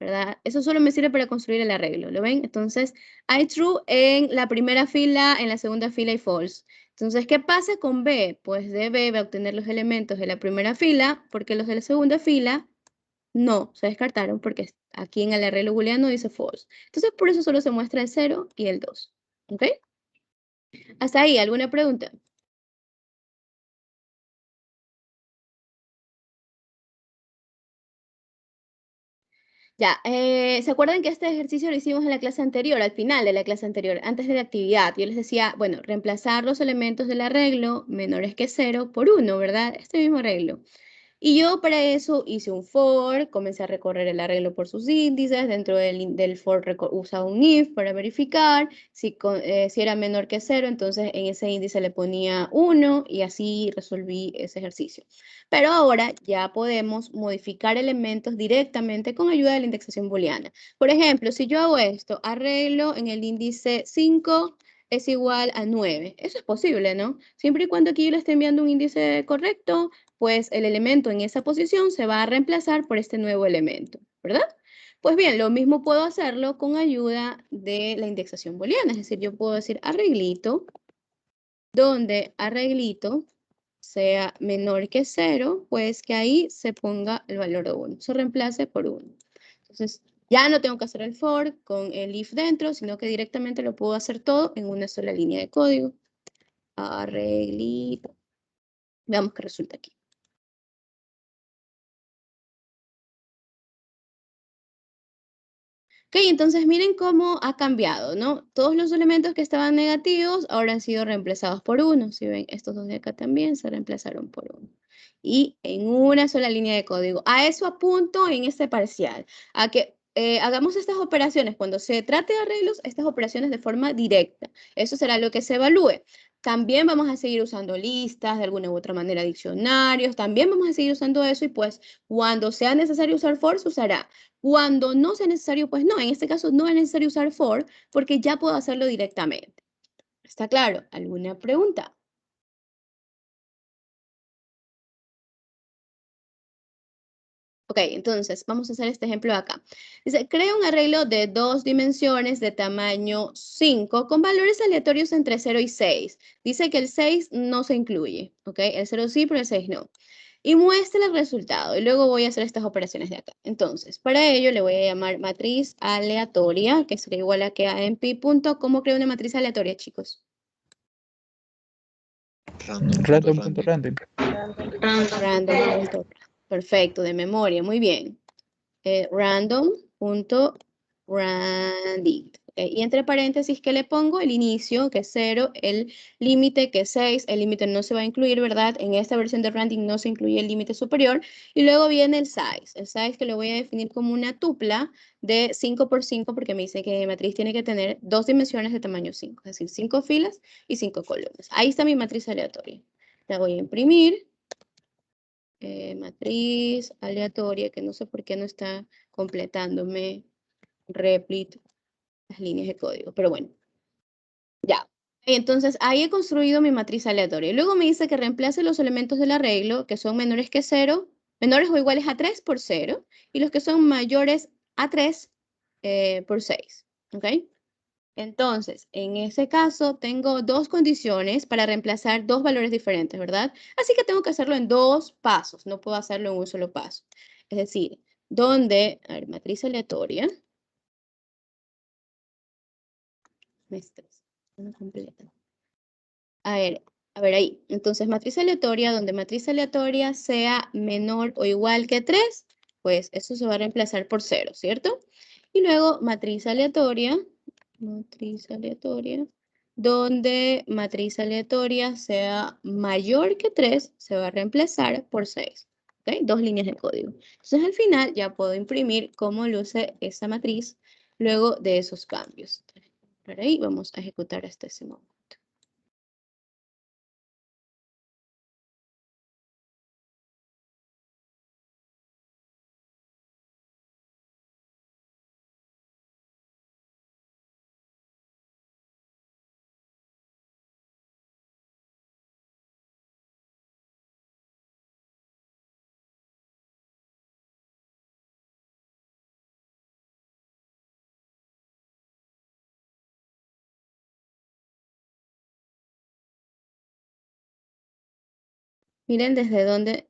¿verdad? Eso solo me sirve para construir el arreglo, ¿lo ven? Entonces, hay true en la primera fila, en la segunda fila y false. Entonces, ¿qué pasa con B? Pues de B va a obtener los elementos de la primera fila, porque los de la segunda fila no, se descartaron porque aquí en el arreglo booleano dice false. Entonces, por eso solo se muestra el 0 y el 2. ¿Ok? Hasta ahí, ¿alguna pregunta? Ya, ¿se acuerdan que este ejercicio lo hicimos en la clase anterior, al final de la clase anterior, antes de la actividad? Yo les decía, bueno, reemplazar los elementos del arreglo menores que 0 por 1, ¿verdad? Este mismo arreglo. Y yo para eso hice un for, comencé a recorrer el arreglo por sus índices, dentro del for usaba un if para verificar, si era menor que 0, entonces en ese índice le ponía 1 y así resolví ese ejercicio. Pero ahora ya podemos modificar elementos directamente con ayuda de la indexación booleana. Por ejemplo, si yo hago esto, arreglo en el índice 5 es igual a 9. Eso es posible, ¿no? Siempre y cuando aquí yo le esté enviando un índice correcto, pues el elemento en esa posición se va a reemplazar por este nuevo elemento, ¿verdad? Pues bien, lo mismo puedo hacerlo con ayuda de la indexación booleana, es decir, yo puedo decir arreglito, donde arreglito sea menor que 0, pues que ahí se ponga el valor de 1, se reemplace por 1. Entonces, ya no tengo que hacer el for con el if dentro, sino que directamente lo puedo hacer todo en una sola línea de código. Arreglito. Veamos qué resulta aquí. Ok, entonces miren cómo ha cambiado, ¿no? Todos los elementos que estaban negativos ahora han sido reemplazados por 1. Si ven, estos dos de acá también se reemplazaron por 1. Y en una sola línea de código. A eso apunto en este parcial. A que hagamos estas operaciones, cuando se trate de arreglos, estas operaciones de forma directa. Eso será lo que se evalúe. También vamos a seguir usando listas, de alguna u otra manera diccionarios. También vamos a seguir usando eso y pues cuando sea necesario usar for, se usará. Cuando no sea necesario, pues no. En este caso no es necesario usar for porque ya puedo hacerlo directamente. ¿Está claro? ¿Alguna pregunta? Ok, entonces vamos a hacer este ejemplo acá. Dice, crea un arreglo de 2 dimensiones de tamaño 5 con valores aleatorios entre 0 y 6. Dice que el 6 no se incluye, ¿ok? El 0 sí, pero el 6 no. Y muestra el resultado. Y luego voy a hacer estas operaciones de acá. Entonces, para ello le voy a llamar matriz aleatoria, que sería igual a que a en pi punto. ¿Cómo creo una matriz aleatoria, chicos? Random.random. Random. Perfecto, de memoria, muy bien. Random.random. Y entre paréntesis, ¿qué le pongo? El inicio, que es 0, el límite, que es 6. El límite no se va a incluir, ¿verdad? En esta versión de Random no se incluye el límite superior. Y luego viene el size. El size que lo voy a definir como una tupla de 5 por 5, porque me dice que mi matriz tiene que tener 2 dimensiones de tamaño 5. Es decir, 5 filas y 5 columnas. Ahí está mi matriz aleatoria. La voy a imprimir. Matriz aleatoria, que no sé por qué no está completándome replit las líneas de código, pero bueno, ya. Entonces, ahí he construido mi matriz aleatoria. Y luego me dice que reemplace los elementos del arreglo que son menores que 0, menores o iguales a 3 por 0, y los que son mayores a 3 por 6, ¿ok? Entonces, en ese caso, tengo dos condiciones para reemplazar dos valores diferentes, ¿verdad? Así que tengo que hacerlo en dos pasos, no puedo hacerlo en un solo paso. Es decir, donde, a ver, matriz aleatoria. Me estresa, no completa. A ver ahí. Entonces, matriz aleatoria, donde matriz aleatoria sea menor o igual que 3, pues eso se va a reemplazar por 0, ¿cierto? Y luego matriz aleatoria, donde matriz aleatoria sea mayor que 3, se va a reemplazar por 6. ¿Ok? Dos líneas de código. Entonces, al final ya puedo imprimir cómo luce esa matriz luego de esos cambios. Por ahí vamos a ejecutar hasta ese momento. Miren desde dónde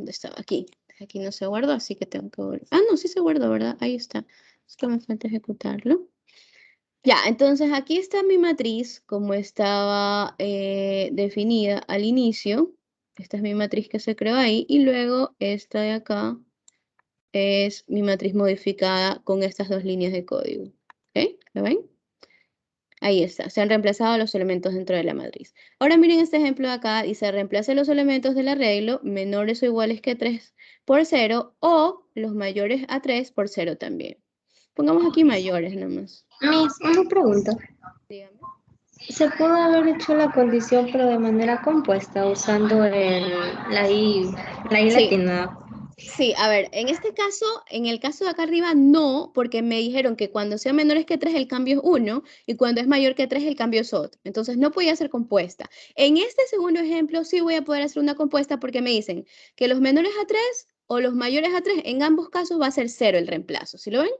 estaba. Aquí. Aquí no se guardó, así que tengo que volver. Ah, no, sí se guardó, ¿verdad? Ahí está. Es que me falta ejecutarlo. Ya, entonces aquí está mi matriz como estaba definida al inicio. Esta es mi matriz que se creó ahí. Y luego esta de acá es mi matriz modificada con estas dos líneas de código. ¿Ok? ¿Lo ven? Ahí está, se han reemplazado los elementos dentro de la matriz. Ahora miren este ejemplo de acá, dice reemplace los elementos del arreglo menores o iguales que 3 por 0 o los mayores a 3 por 0 también. Pongamos aquí mayores nomás. Miss, una pregunta. Dígame. ¿Se pudo haber hecho la condición pero de manera compuesta usando la I Sí. latina? Sí, a ver, en este caso, en el caso de acá arriba, no, porque me dijeron que cuando sea menores que 3 el cambio es 1 y cuando es mayor que 3 el cambio es otro. Entonces no podía ser compuesta. En este segundo ejemplo sí voy a poder hacer una compuesta porque me dicen que los menores a 3 o los mayores a 3, en ambos casos va a ser 0 el reemplazo. ¿Sí lo ven?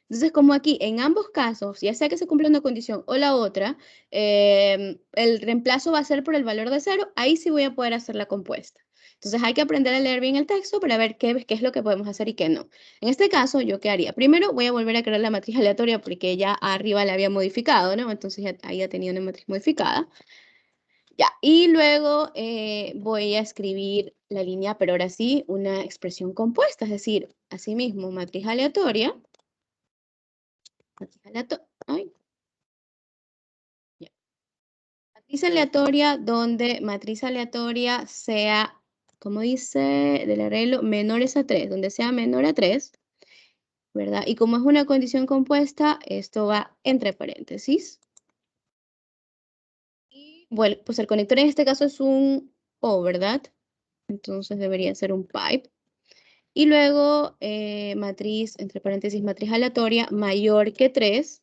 Entonces, como aquí, en ambos casos, ya sea que se cumpla una condición o la otra, el reemplazo va a ser por el valor de 0, ahí sí voy a poder hacer la compuesta. Entonces, hay que aprender a leer bien el texto para ver qué es lo que podemos hacer y qué no. En este caso, ¿yo qué haría? Primero, voy a volver a crear la matriz aleatoria porque ya arriba la había modificado, ¿no? Entonces, ya ahí ya tenía una matriz modificada. Ya, y luego voy a escribir la línea, pero ahora sí, una expresión compuesta, es decir, asimismo, matriz aleatoria. Ay. Ya. Matriz aleatoria donde matriz aleatoria sea, como dice del arreglo, menores a 3, donde sea menor a 3, ¿verdad? Y como es una condición compuesta, esto va entre paréntesis. Y bueno, pues el conector en este caso es un O, ¿verdad? Entonces debería ser un pipe. Y luego matriz, entre paréntesis, matriz aleatoria mayor que 3.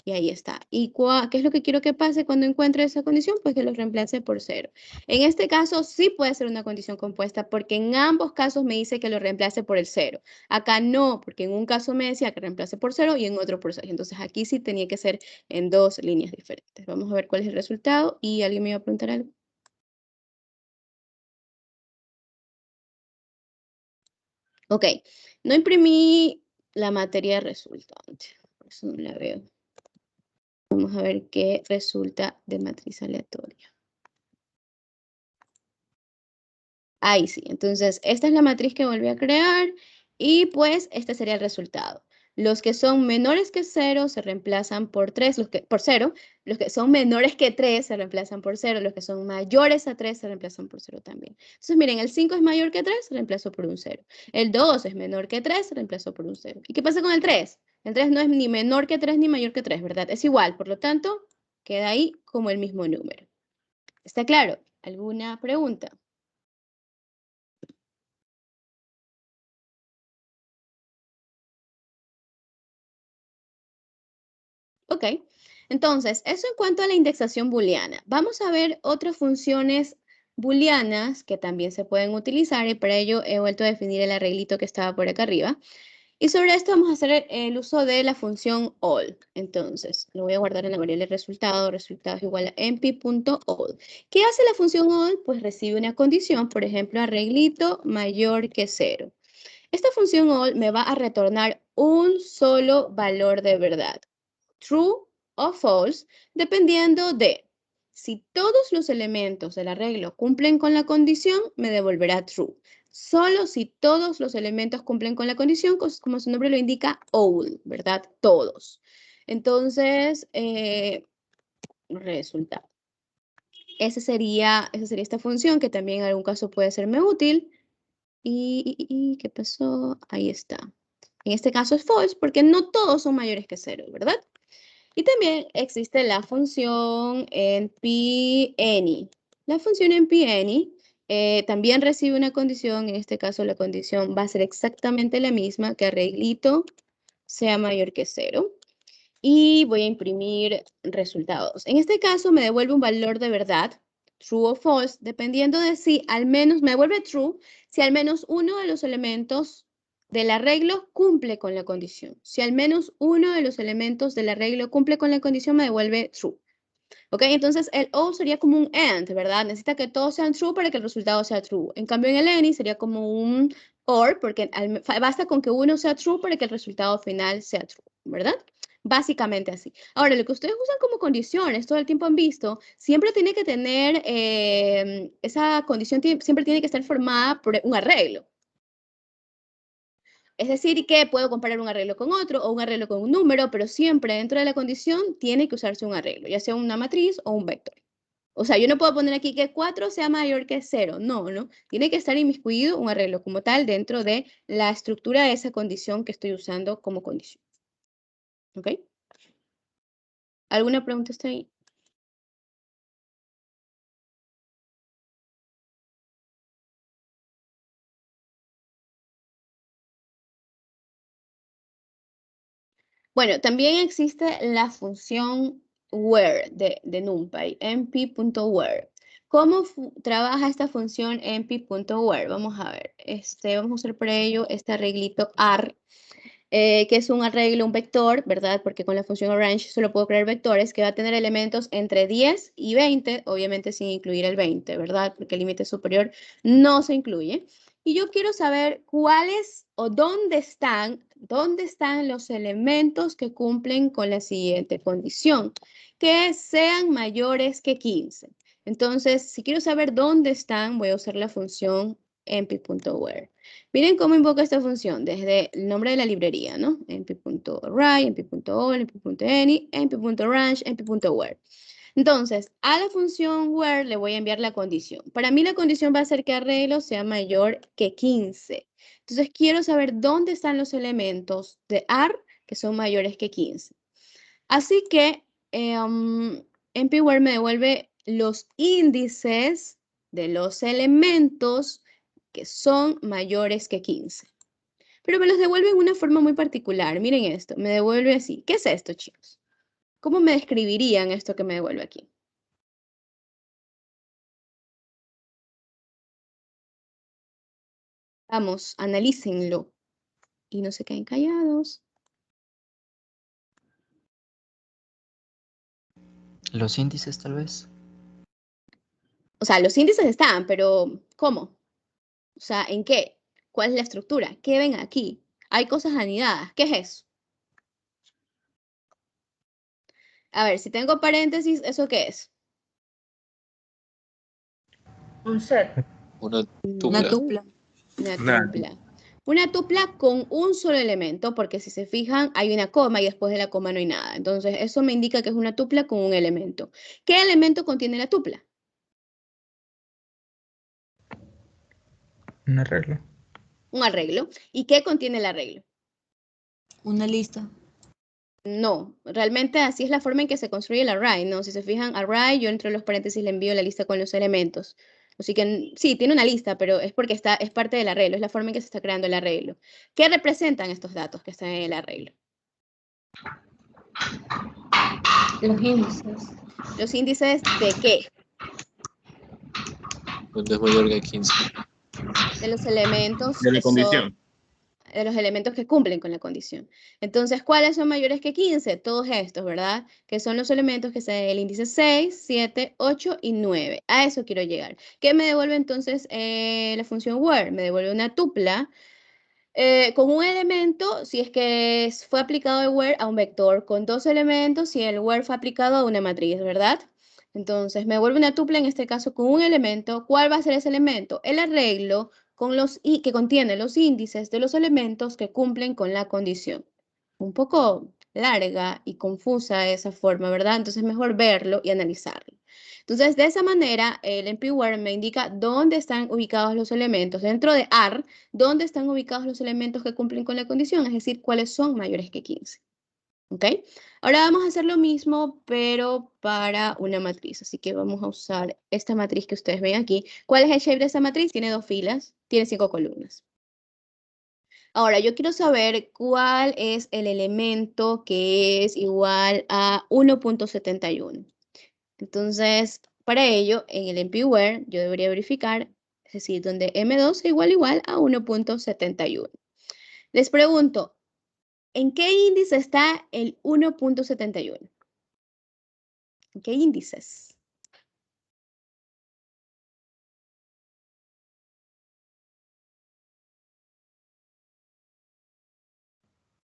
Y ahí está. ¿Y qué es lo que quiero que pase cuando encuentre esa condición? Pues que lo reemplace por 0. En este caso sí puede ser una condición compuesta porque en ambos casos me dice que lo reemplace por el 0. Acá no, porque en un caso me decía que reemplace por 0 y en otro por 6. Entonces aquí sí tenía que ser en dos líneas diferentes. Vamos a ver cuál es el resultado y alguien me iba a preguntar algo. Ok, no imprimí la materia resultante, por eso no la veo. Vamos a ver qué resulta de matriz aleatoria. Ahí sí, entonces esta es la matriz que volví a crear y pues este sería el resultado. Los que son menores que 0 se reemplazan por 3, por 0. Los que son menores que 3 se reemplazan por 0. Los que son mayores a 3 se reemplazan por 0 también. Entonces miren, el 5 es mayor que 3, se reemplazó por un 0. El 2 es menor que 3, se reemplazó por un 0. ¿Y qué pasa con el 3? El 3 no es ni menor que 3 ni mayor que 3, ¿verdad? Es igual, por lo tanto, queda ahí como el mismo número. ¿Está claro? ¿Alguna pregunta? Ok, entonces, eso en cuanto a la indexación booleana. Vamos a ver otras funciones booleanas que también se pueden utilizar y para ello he vuelto a definir el arreglito que estaba por acá arriba. Y sobre esto vamos a hacer el uso de la función all. Entonces, lo voy a guardar en la variable resultado es igual a np.all. ¿Qué hace la función all? Pues recibe una condición, por ejemplo, arreglito mayor que 0. Esta función all me va a retornar un solo valor de verdad. True o false, dependiendo de si todos los elementos del arreglo cumplen con la condición, me devolverá true. Solo si todos los elementos cumplen con la condición, como su nombre lo indica, all, ¿verdad? Todos. Entonces, resultado. Esa sería esta función que también en algún caso puede serme útil. ¿Y qué pasó? Ahí está. En este caso es false porque no todos son mayores que 0, ¿verdad? Y también existe la función np_any. La función np_any también recibe una condición. En este caso la condición va a ser exactamente la misma, que arreglito sea mayor que 0. Y voy a imprimir resultados. En este caso me devuelve un valor de verdad, true o false, dependiendo de si al menos, me devuelve true, si al menos uno de los elementos del arreglo cumple con la condición. Si al menos uno de los elementos del arreglo cumple con la condición, me devuelve true. ¿Ok? Entonces el all sería como un and, ¿verdad? Necesita que todos sean true para que el resultado sea true. En cambio en el any sería como un or, porque basta con que uno sea true para que el resultado final sea true, ¿verdad? Básicamente así. Ahora, lo que ustedes usan como condiciones, todo el tiempo han visto, siempre tiene que tener, esa condición siempre tiene que estar formada por un arreglo. Es decir, que puedo comparar un arreglo con otro o un arreglo con un número, pero siempre dentro de la condición tiene que usarse un arreglo, ya sea una matriz o un vector. O sea, yo no puedo poner aquí que 4 sea mayor que 0. No, no. Tiene que estar inmiscuido un arreglo como tal dentro de la estructura de esa condición que estoy usando como condición. ¿Ok? ¿Alguna pregunta está ahí? Bueno, también existe la función where de NumPy, np.where. ¿Cómo trabaja esta función np.where? Vamos a ver. Vamos a usar para ello este arreglito AR, que es un arreglo, un vector, ¿verdad? Porque con la función arrange solo puedo crear vectores que va a tener elementos entre 10 y 20, obviamente sin incluir el 20, ¿verdad? Porque el límite superior no se incluye. Y yo quiero saber cuáles o dónde están los elementos que cumplen con la siguiente condición, que sean mayores que 15. Entonces, si quiero saber dónde están, voy a usar la función np.where. Miren cómo invoca esta función desde el nombre de la librería, ¿no? np.array, np.all, np.any, np.range, np.where. Entonces, a la función where le voy a enviar la condición. Para mí la condición va a ser que arreglo sea mayor que 15. Entonces, quiero saber dónde están los elementos de AR que son mayores que 15. Así que np.where me devuelve los índices de los elementos que son mayores que 15. Pero me los devuelve en una forma muy particular. Miren esto, me devuelve así. ¿Qué es esto, chicos? ¿Cómo me describirían esto que me devuelve aquí? Vamos, analícenlo y no se queden callados. Los índices, tal vez. O sea, los índices están, pero ¿cómo? O sea, ¿en qué? ¿Cuál es la estructura? ¿Qué ven aquí? Hay cosas anidadas. ¿Qué es eso? A ver, si tengo paréntesis, ¿eso qué es? Un set. Una Una tupla. tupla. Una Una tupla. Una tupla con un solo elemento, porque si se fijan, hay una coma y después de la coma no hay nada. Entonces, eso me indica que es una tupla con un elemento. ¿Qué elemento contiene la tupla? Un arreglo. Un arreglo. ¿Y qué contiene el arreglo? Una lista. No, realmente así es la forma en que se construye el array, ¿no? Si se fijan, array, yo entre los paréntesis le envío la lista con los elementos. Así que sí, tiene una lista, pero es porque es parte del arreglo, es la forma en que se está creando el arreglo. ¿Qué representan estos datos que están en el arreglo? Los índices. ¿Los índices de qué? Cuando es mayor que 15. De los elementos De la que son condición. de los elementos que cumplen con la condición. Entonces, ¿cuáles son mayores que 15? Todos estos, ¿verdad? Que son los elementos que son el índice 6, 7, 8 y 9. A eso quiero llegar. ¿Qué me devuelve entonces la función where? Me devuelve una tupla con un elemento, si es que fue aplicado el where a un vector, con dos elementos si el where fue aplicado a una matriz, ¿verdad? Entonces, me devuelve una tupla en este caso con un elemento. ¿Cuál va a ser ese elemento? El arreglo que contiene los índices de los elementos que cumplen con la condición. Un poco larga y confusa esa forma, ¿verdad? Entonces, mejor verlo y analizarlo. Entonces, de esa manera, el np.where me indica dónde están ubicados los elementos dentro de AR, dónde están ubicados los elementos que cumplen con la condición, es decir, cuáles son mayores que 15. ¿Ok? Ahora vamos a hacer lo mismo, pero para una matriz. Así que vamos a usar esta matriz que ustedes ven aquí. ¿Cuál es el shape de esta matriz? Tiene 2 filas, tiene 5 columnas. Ahora, yo quiero saber cuál es el elemento que es igual a 1.71. Entonces, para ello, en el np.where yo debería verificar, es decir, donde m2 es igual a 1.71. Les pregunto, ¿en qué índice está el 1.71? ¿En qué índices?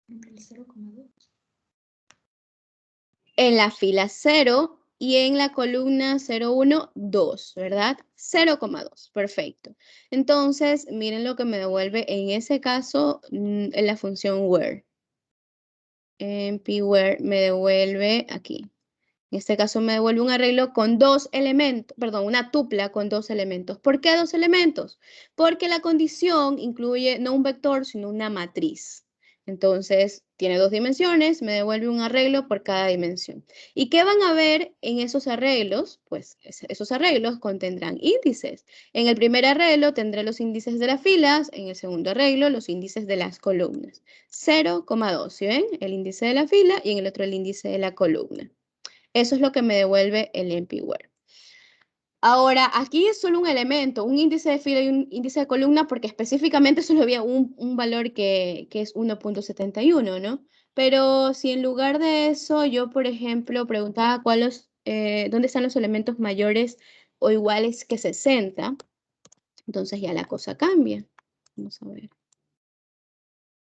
El 0,2. En la fila 0 y en la columna 0,1, 2, ¿verdad? 0,2, perfecto. Entonces, miren lo que me devuelve en ese caso en la función where. En p-where me devuelve aquí. En este caso me devuelve un arreglo con dos elementos, perdón, una tupla con dos elementos. ¿Por qué dos elementos? Porque la condición incluye no un vector, sino una matriz. Entonces, tiene dos dimensiones, me devuelve un arreglo por cada dimensión. ¿Y qué van a ver en esos arreglos? Pues esos arreglos contendrán índices. En el primer arreglo tendré los índices de las filas, en el segundo arreglo los índices de las columnas. 0,2, ¿sí ven? El índice de la fila y en el otro el índice de la columna. Eso es lo que me devuelve el NP-where. Ahora, aquí es solo un elemento, un índice de fila y un índice de columna, porque específicamente solo había un valor que es 1.71, ¿no? Pero si en lugar de eso yo, por ejemplo, preguntaba dónde están los elementos mayores o iguales que 60, entonces ya la cosa cambia. Vamos a ver.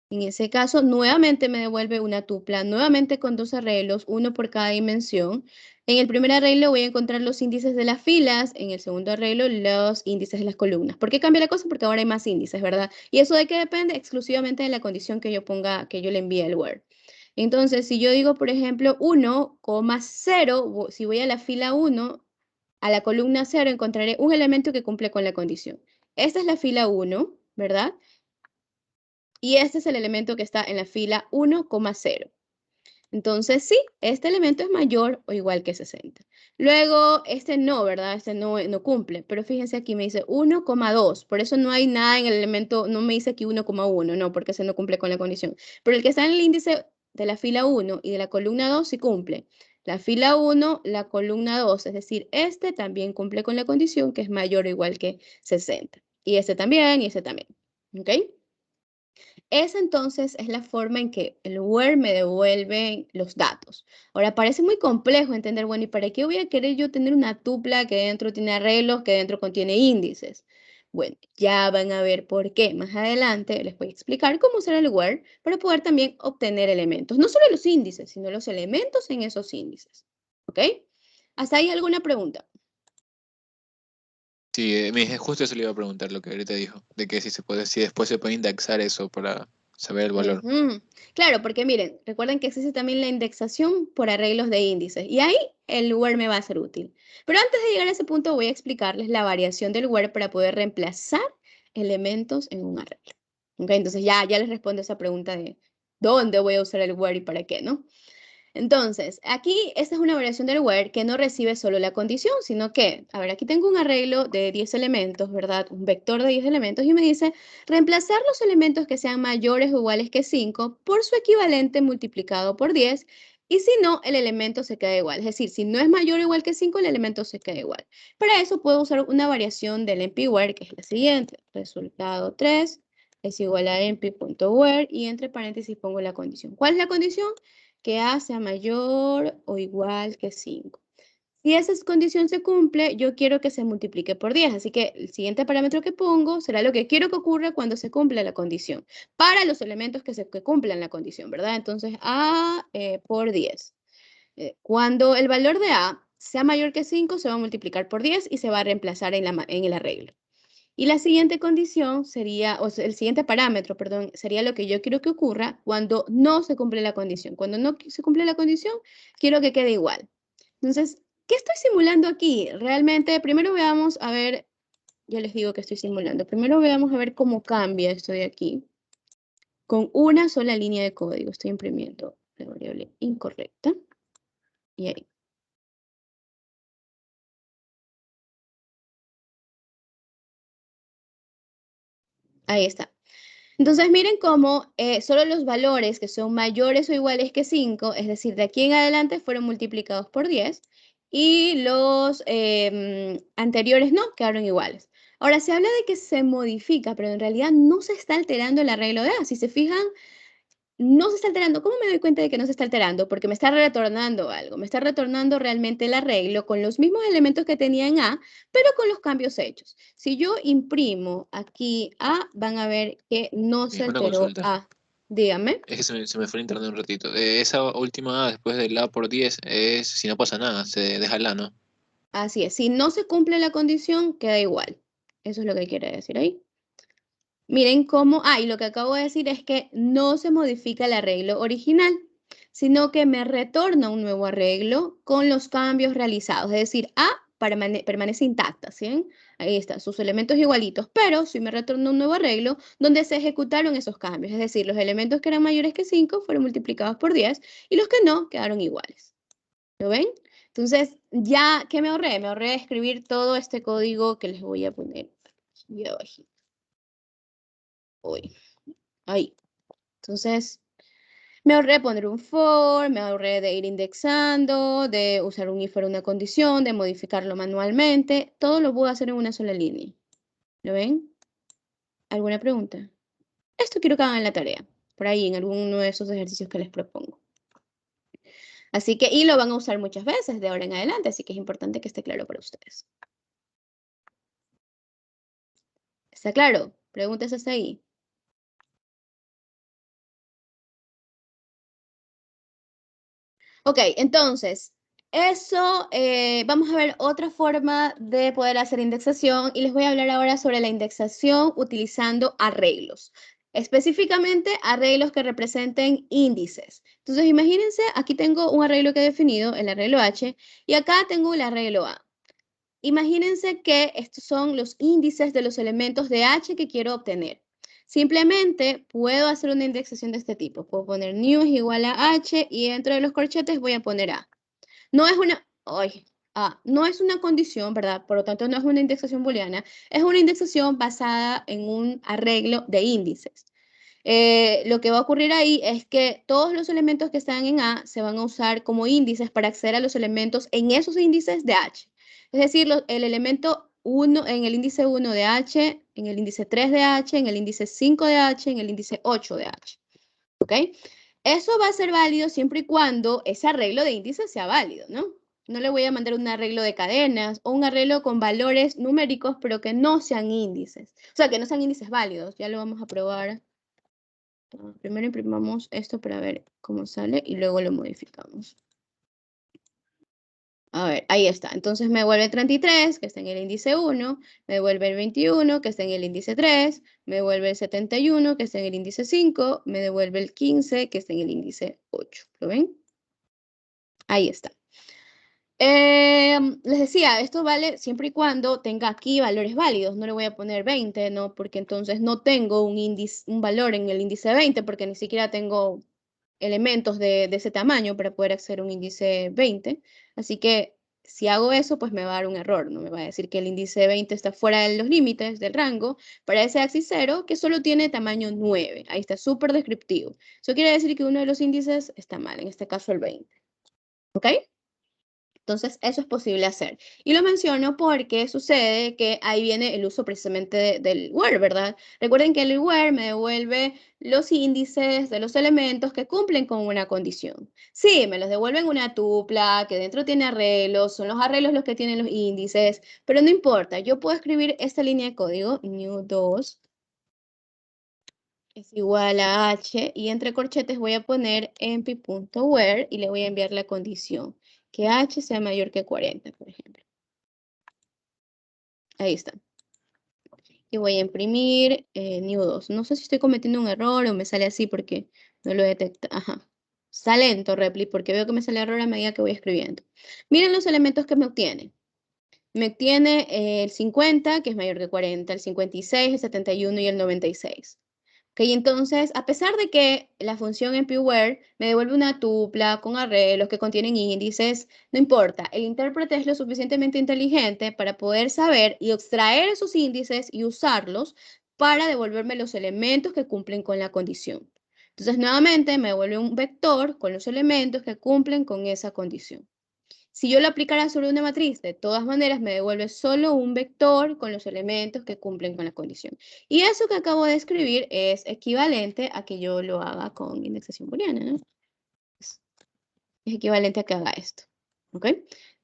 En ese caso, nuevamente me devuelve una tupla, nuevamente con dos arreglos, uno por cada dimensión. En el primer arreglo voy a encontrar los índices de las filas, en el segundo arreglo los índices de las columnas. ¿Por qué cambia la cosa? Porque ahora hay más índices, ¿verdad? ¿Y eso de qué depende? Exclusivamente de la condición que yo ponga, que yo le envíe al where. Entonces, si yo digo, por ejemplo, 1,0, si voy a la fila 1, a la columna 0, encontraré un elemento que cumple con la condición. Esta es la fila 1, ¿verdad? Y este es el elemento que está en la fila 1,0. Entonces, sí, este elemento es mayor o igual que 60. Luego, este no, ¿verdad? Este no cumple. Pero fíjense aquí, me dice 1,2. Por eso no hay nada en el elemento, no me dice aquí 1,1, no, porque ese no cumple con la condición. Pero el que está en el índice de la fila 1 y de la columna 2 sí cumple. La fila 1, la columna 2, es decir, este también cumple con la condición que es mayor o igual que 60. Y este también, y este también. ¿Ok? Esa entonces es la forma en que el where me devuelve los datos. Ahora parece muy complejo entender, bueno, ¿y para qué voy a querer yo tener una tupla que dentro tiene arreglos, que dentro contiene índices? Bueno, ya van a ver por qué. Más adelante les voy a explicar cómo usar el where para poder también obtener elementos. No solo los índices, sino los elementos en esos índices. ¿Ok? ¿Hasta ahí alguna pregunta? Sí, justo eso le iba a preguntar lo que ahorita dijo, de que si después se puede indexar eso para saber el valor. Claro, porque miren, recuerden que existe también la indexación por arreglos de índices y ahí el where me va a ser útil. Pero antes de llegar a ese punto voy a explicarles la variación del where para poder reemplazar elementos en un arreglo. ¿Okay? Entonces ya les respondo esa pregunta de dónde voy a usar el where y para qué, ¿no? Entonces, aquí esta es una variación del where que no recibe solo la condición, sino que, a ver, aquí tengo un arreglo de 10 elementos, ¿verdad? Un vector de 10 elementos y me dice reemplazar los elementos que sean mayores o iguales que 5 por su equivalente multiplicado por 10 y si no, el elemento se queda igual. Es decir, si no es mayor o igual que 5, el elemento se queda igual. Para eso puedo usar una variación del np-where que es la siguiente. Resultado 3 es igual a np.where y entre paréntesis pongo la condición. ¿Cuál es la condición? Que A sea mayor o igual que 5. Si esa condición se cumple, yo quiero que se multiplique por 10. Así que el siguiente parámetro que pongo será lo que quiero que ocurra cuando se cumpla la condición. Para los elementos que cumplan la condición, ¿verdad? Entonces, A por 10. Cuando el valor de A sea mayor que 5, se va a multiplicar por 10 y se va a reemplazar en el arreglo. Y la siguiente condición sería, o sea, el siguiente parámetro, perdón, sería lo que yo quiero que ocurra cuando no se cumple la condición. Cuando no se cumple la condición, quiero que quede igual. Entonces, ¿qué estoy simulando aquí? Realmente, primero veamos, a ver, ya les digo que estoy simulando. Primero veamos a ver cómo cambia esto de aquí. Con una sola línea de código estoy imprimiendo la variable incorrecta. Y ahí. Ahí está. Entonces miren cómo solo los valores que son mayores o iguales que 5, es decir, de aquí en adelante fueron multiplicados por 10 y los anteriores no, quedaron iguales. Ahora se habla de que se modifica, pero en realidad no se está alterando el arreglo de A. Si se fijan, no se está alterando. ¿Cómo me doy cuenta de que no se está alterando? Porque me está retornando algo. Me está retornando realmente el arreglo con los mismos elementos que tenía en A, pero con los cambios hechos. Si yo imprimo aquí A, van a ver que no se Una alteró consulta. A. Dígame. Es que se me fue el internet un ratito. Esa última A después del A por 10 es si no pasa nada, se deja el A, ¿no? Así es. Si no se cumple la condición, queda igual. Eso es lo que quiere decir ahí. Miren cómo, y lo que acabo de decir es que no se modifica el arreglo original, sino que me retorna un nuevo arreglo con los cambios realizados. Es decir, A permanece intacta, ¿sí? Ahí está, sus elementos igualitos, pero sí me retorna un nuevo arreglo donde se ejecutaron esos cambios. Es decir, los elementos que eran mayores que 5 fueron multiplicados por 10 y los que no quedaron iguales. ¿Lo ven? Entonces, ya, ¿qué me ahorré? Me ahorré escribir todo este código que les voy a poner aquí abajito. Ahí. Entonces, me ahorré poner un for, me ahorré de ir indexando, de usar un if para una condición, de modificarlo manualmente. Todo lo puedo hacer en una sola línea. ¿Lo ven? ¿Alguna pregunta? Esto quiero que hagan la tarea, por ahí en alguno de esos ejercicios que les propongo. Así que, y lo van a usar muchas veces de ahora en adelante, así que es importante que esté claro para ustedes. ¿Está claro? Preguntas hasta ahí. Ok, entonces, eso, vamos a ver otra forma de poder hacer indexación y les voy a hablar ahora sobre la indexación utilizando arreglos. Específicamente, arreglos que representen índices. Entonces, imagínense, aquí tengo un arreglo que he definido, el arreglo H, y acá tengo el arreglo A. Imagínense que estos son los índices de los elementos de H que quiero obtener. Simplemente puedo hacer una indexación de este tipo. Puedo poner new es igual a H y dentro de los corchetes voy a poner A. No es una, no es una condición, ¿verdad? Por lo tanto, no es una indexación booleana. Es una indexación basada en un arreglo de índices. Lo que va a ocurrir ahí es que todos los elementos que están en A se van a usar como índices para acceder a los elementos en esos índices de H. Es decir, el elemento 1 en el índice 1 de H, en el índice 3 de H, en el índice 5 de H, en el índice 8 de H. ¿Ok? Eso va a ser válido siempre y cuando ese arreglo de índices sea válido, ¿no? No le voy a mandar un arreglo de cadenas o un arreglo con valores numéricos, pero que no sean índices. O sea, que no sean índices válidos. Ya lo vamos a probar. Primero imprimamos esto para ver cómo sale y luego lo modificamos. A ver, ahí está. Entonces me devuelve 33, que está en el índice 1, me devuelve el 21, que está en el índice 3, me devuelve el 71, que está en el índice 5, me devuelve el 15, que está en el índice 8. ¿Lo ven? Ahí está. Les decía, esto vale siempre y cuando tenga aquí valores válidos. No le voy a poner 20, ¿no? Porque entonces no tengo un valor en el índice 20, porque ni siquiera tengo elementos de ese tamaño para poder acceder a un índice 20. Así que si hago eso, pues me va a dar un error, ¿no? Me va a decir que el índice 20 está fuera de los límites del rango para ese axis 0 que solo tiene tamaño 9. Ahí está, súper descriptivo. Eso quiere decir que uno de los índices está mal, en este caso el 20. ¿Ok? Entonces, eso es posible hacer. Y lo menciono porque sucede que ahí viene el uso precisamente del where, ¿verdad? Recuerden que el where me devuelve los índices de los elementos que cumplen con una condición. Sí, me los devuelven una tupla, que dentro tiene arreglos, son los arreglos los que tienen los índices, pero no importa, yo puedo escribir esta línea de código, new2, es igual a h, y entre corchetes voy a poner empty.where y le voy a enviar la condición, que h sea mayor que 40, por ejemplo. Ahí está. Y voy a imprimir new2. No sé si estoy cometiendo un error o me sale así porque no lo detecta. Ajá. Está lento Repli porque veo que me sale error a medida que voy escribiendo. Miren los elementos que me obtiene. Me obtiene el 50, que es mayor que 40, el 56, el 71 y el 96. Ok, entonces, a pesar de que la función empty-where me devuelve una tupla con arreglos que contienen índices, no importa, el intérprete es lo suficientemente inteligente para poder saber y extraer esos índices y usarlos para devolverme los elementos que cumplen con la condición. Entonces, nuevamente, me devuelve un vector con los elementos que cumplen con esa condición. Si yo lo aplicara sobre una matriz, de todas maneras me devuelve solo un vector con los elementos que cumplen con la condición. Y eso que acabo de escribir es equivalente a que yo lo haga con indexación booleana, ¿no? Es equivalente a que haga esto. ¿Ok?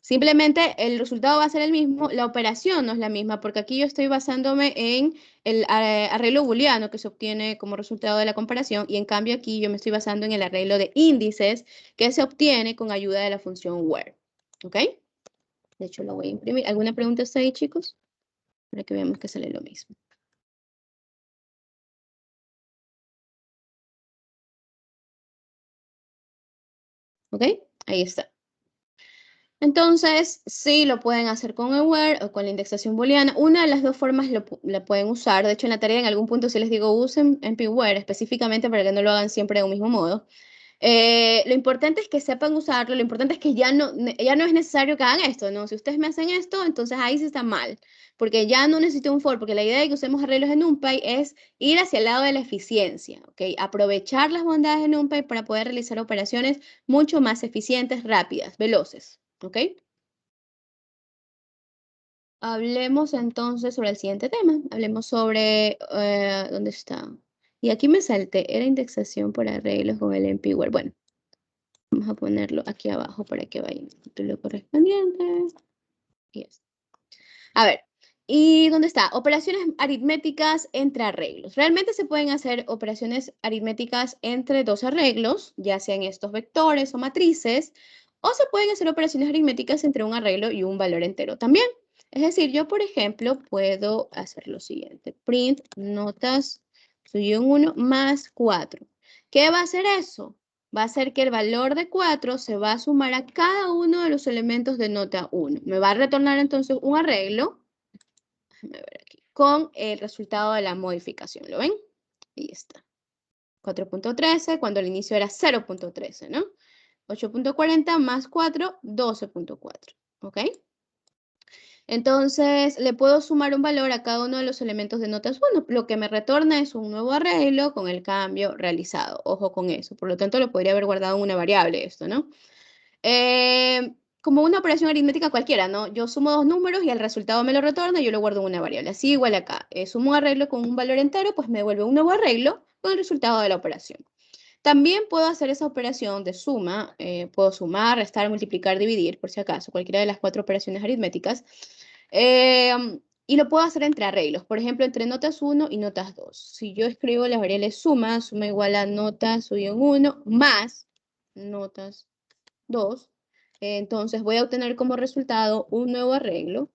Simplemente el resultado va a ser el mismo, la operación no es la misma, porque aquí yo estoy basándome en el arreglo booleano que se obtiene como resultado de la comparación, y en cambio aquí yo me estoy basando en el arreglo de índices que se obtiene con ayuda de la función where. ¿Ok? De hecho, lo voy a imprimir. ¿Alguna pregunta hasta ahí, chicos? Para que veamos que sale lo mismo. ¿Ok? Ahí está. Entonces, sí, lo pueden hacer con el where o con la indexación booleana. Una de las dos formas la pueden usar. De hecho, en la tarea en algún punto sí les digo usen NP-where específicamente para que no lo hagan siempre de un mismo modo. Lo importante es que sepan usarlo, lo importante es que ya no es necesario que hagan esto, ¿no? Si ustedes me hacen esto, entonces ahí sí está mal, porque ya no necesito un for, porque la idea de que usemos arreglos en NumPy es ir hacia el lado de la eficiencia, ¿ok? Aprovechar las bondades de NumPy para poder realizar operaciones mucho más eficientes, rápidas, veloces, ¿ok? Hablemos entonces sobre el siguiente tema. Hablemos sobre, ¿dónde está? Y aquí me salté, era indexación por arreglos con el NP-where. Bueno, vamos a ponerlo aquí abajo para que vaya el título correspondiente. Yes. A ver, ¿y dónde está? Operaciones aritméticas entre arreglos. Realmente se pueden hacer operaciones aritméticas entre dos arreglos, ya sean estos vectores o matrices, o se pueden hacer operaciones aritméticas entre un arreglo y un valor entero también. Es decir, yo, por ejemplo, puedo hacer lo siguiente. Print notas suyo 1 más 4. ¿Qué va a hacer eso? Va a hacer que el valor de 4 se va a sumar a cada uno de los elementos de nota 1. Me va a retornar entonces un arreglo, déjame ver aquí, con el resultado de la modificación. ¿Lo ven? Ahí está. 4.13 cuando al inicio era 0.13, ¿no? 8.40 más 4, 12.4. ¿Ok? Entonces, le puedo sumar un valor a cada uno de los elementos de notas 1. Lo que me retorna es un nuevo arreglo con el cambio realizado. Ojo con eso. Por lo tanto, lo podría haber guardado en una variable esto, ¿no? Como una operación aritmética cualquiera, ¿no? Yo sumo dos números y el resultado me lo retorna y yo lo guardo en una variable. Así igual acá. Sumo un arreglo con un valor entero, pues me devuelve un nuevo arreglo con el resultado de la operación. También puedo hacer esa operación de suma, puedo sumar, restar, multiplicar, dividir, por si acaso, cualquiera de las 4 operaciones aritméticas. Y lo puedo hacer entre arreglos, por ejemplo, entre notas 1 y notas 2. Si yo escribo las variables suma igual a notas 1 más notas 2, entonces voy a obtener como resultado un nuevo arreglo,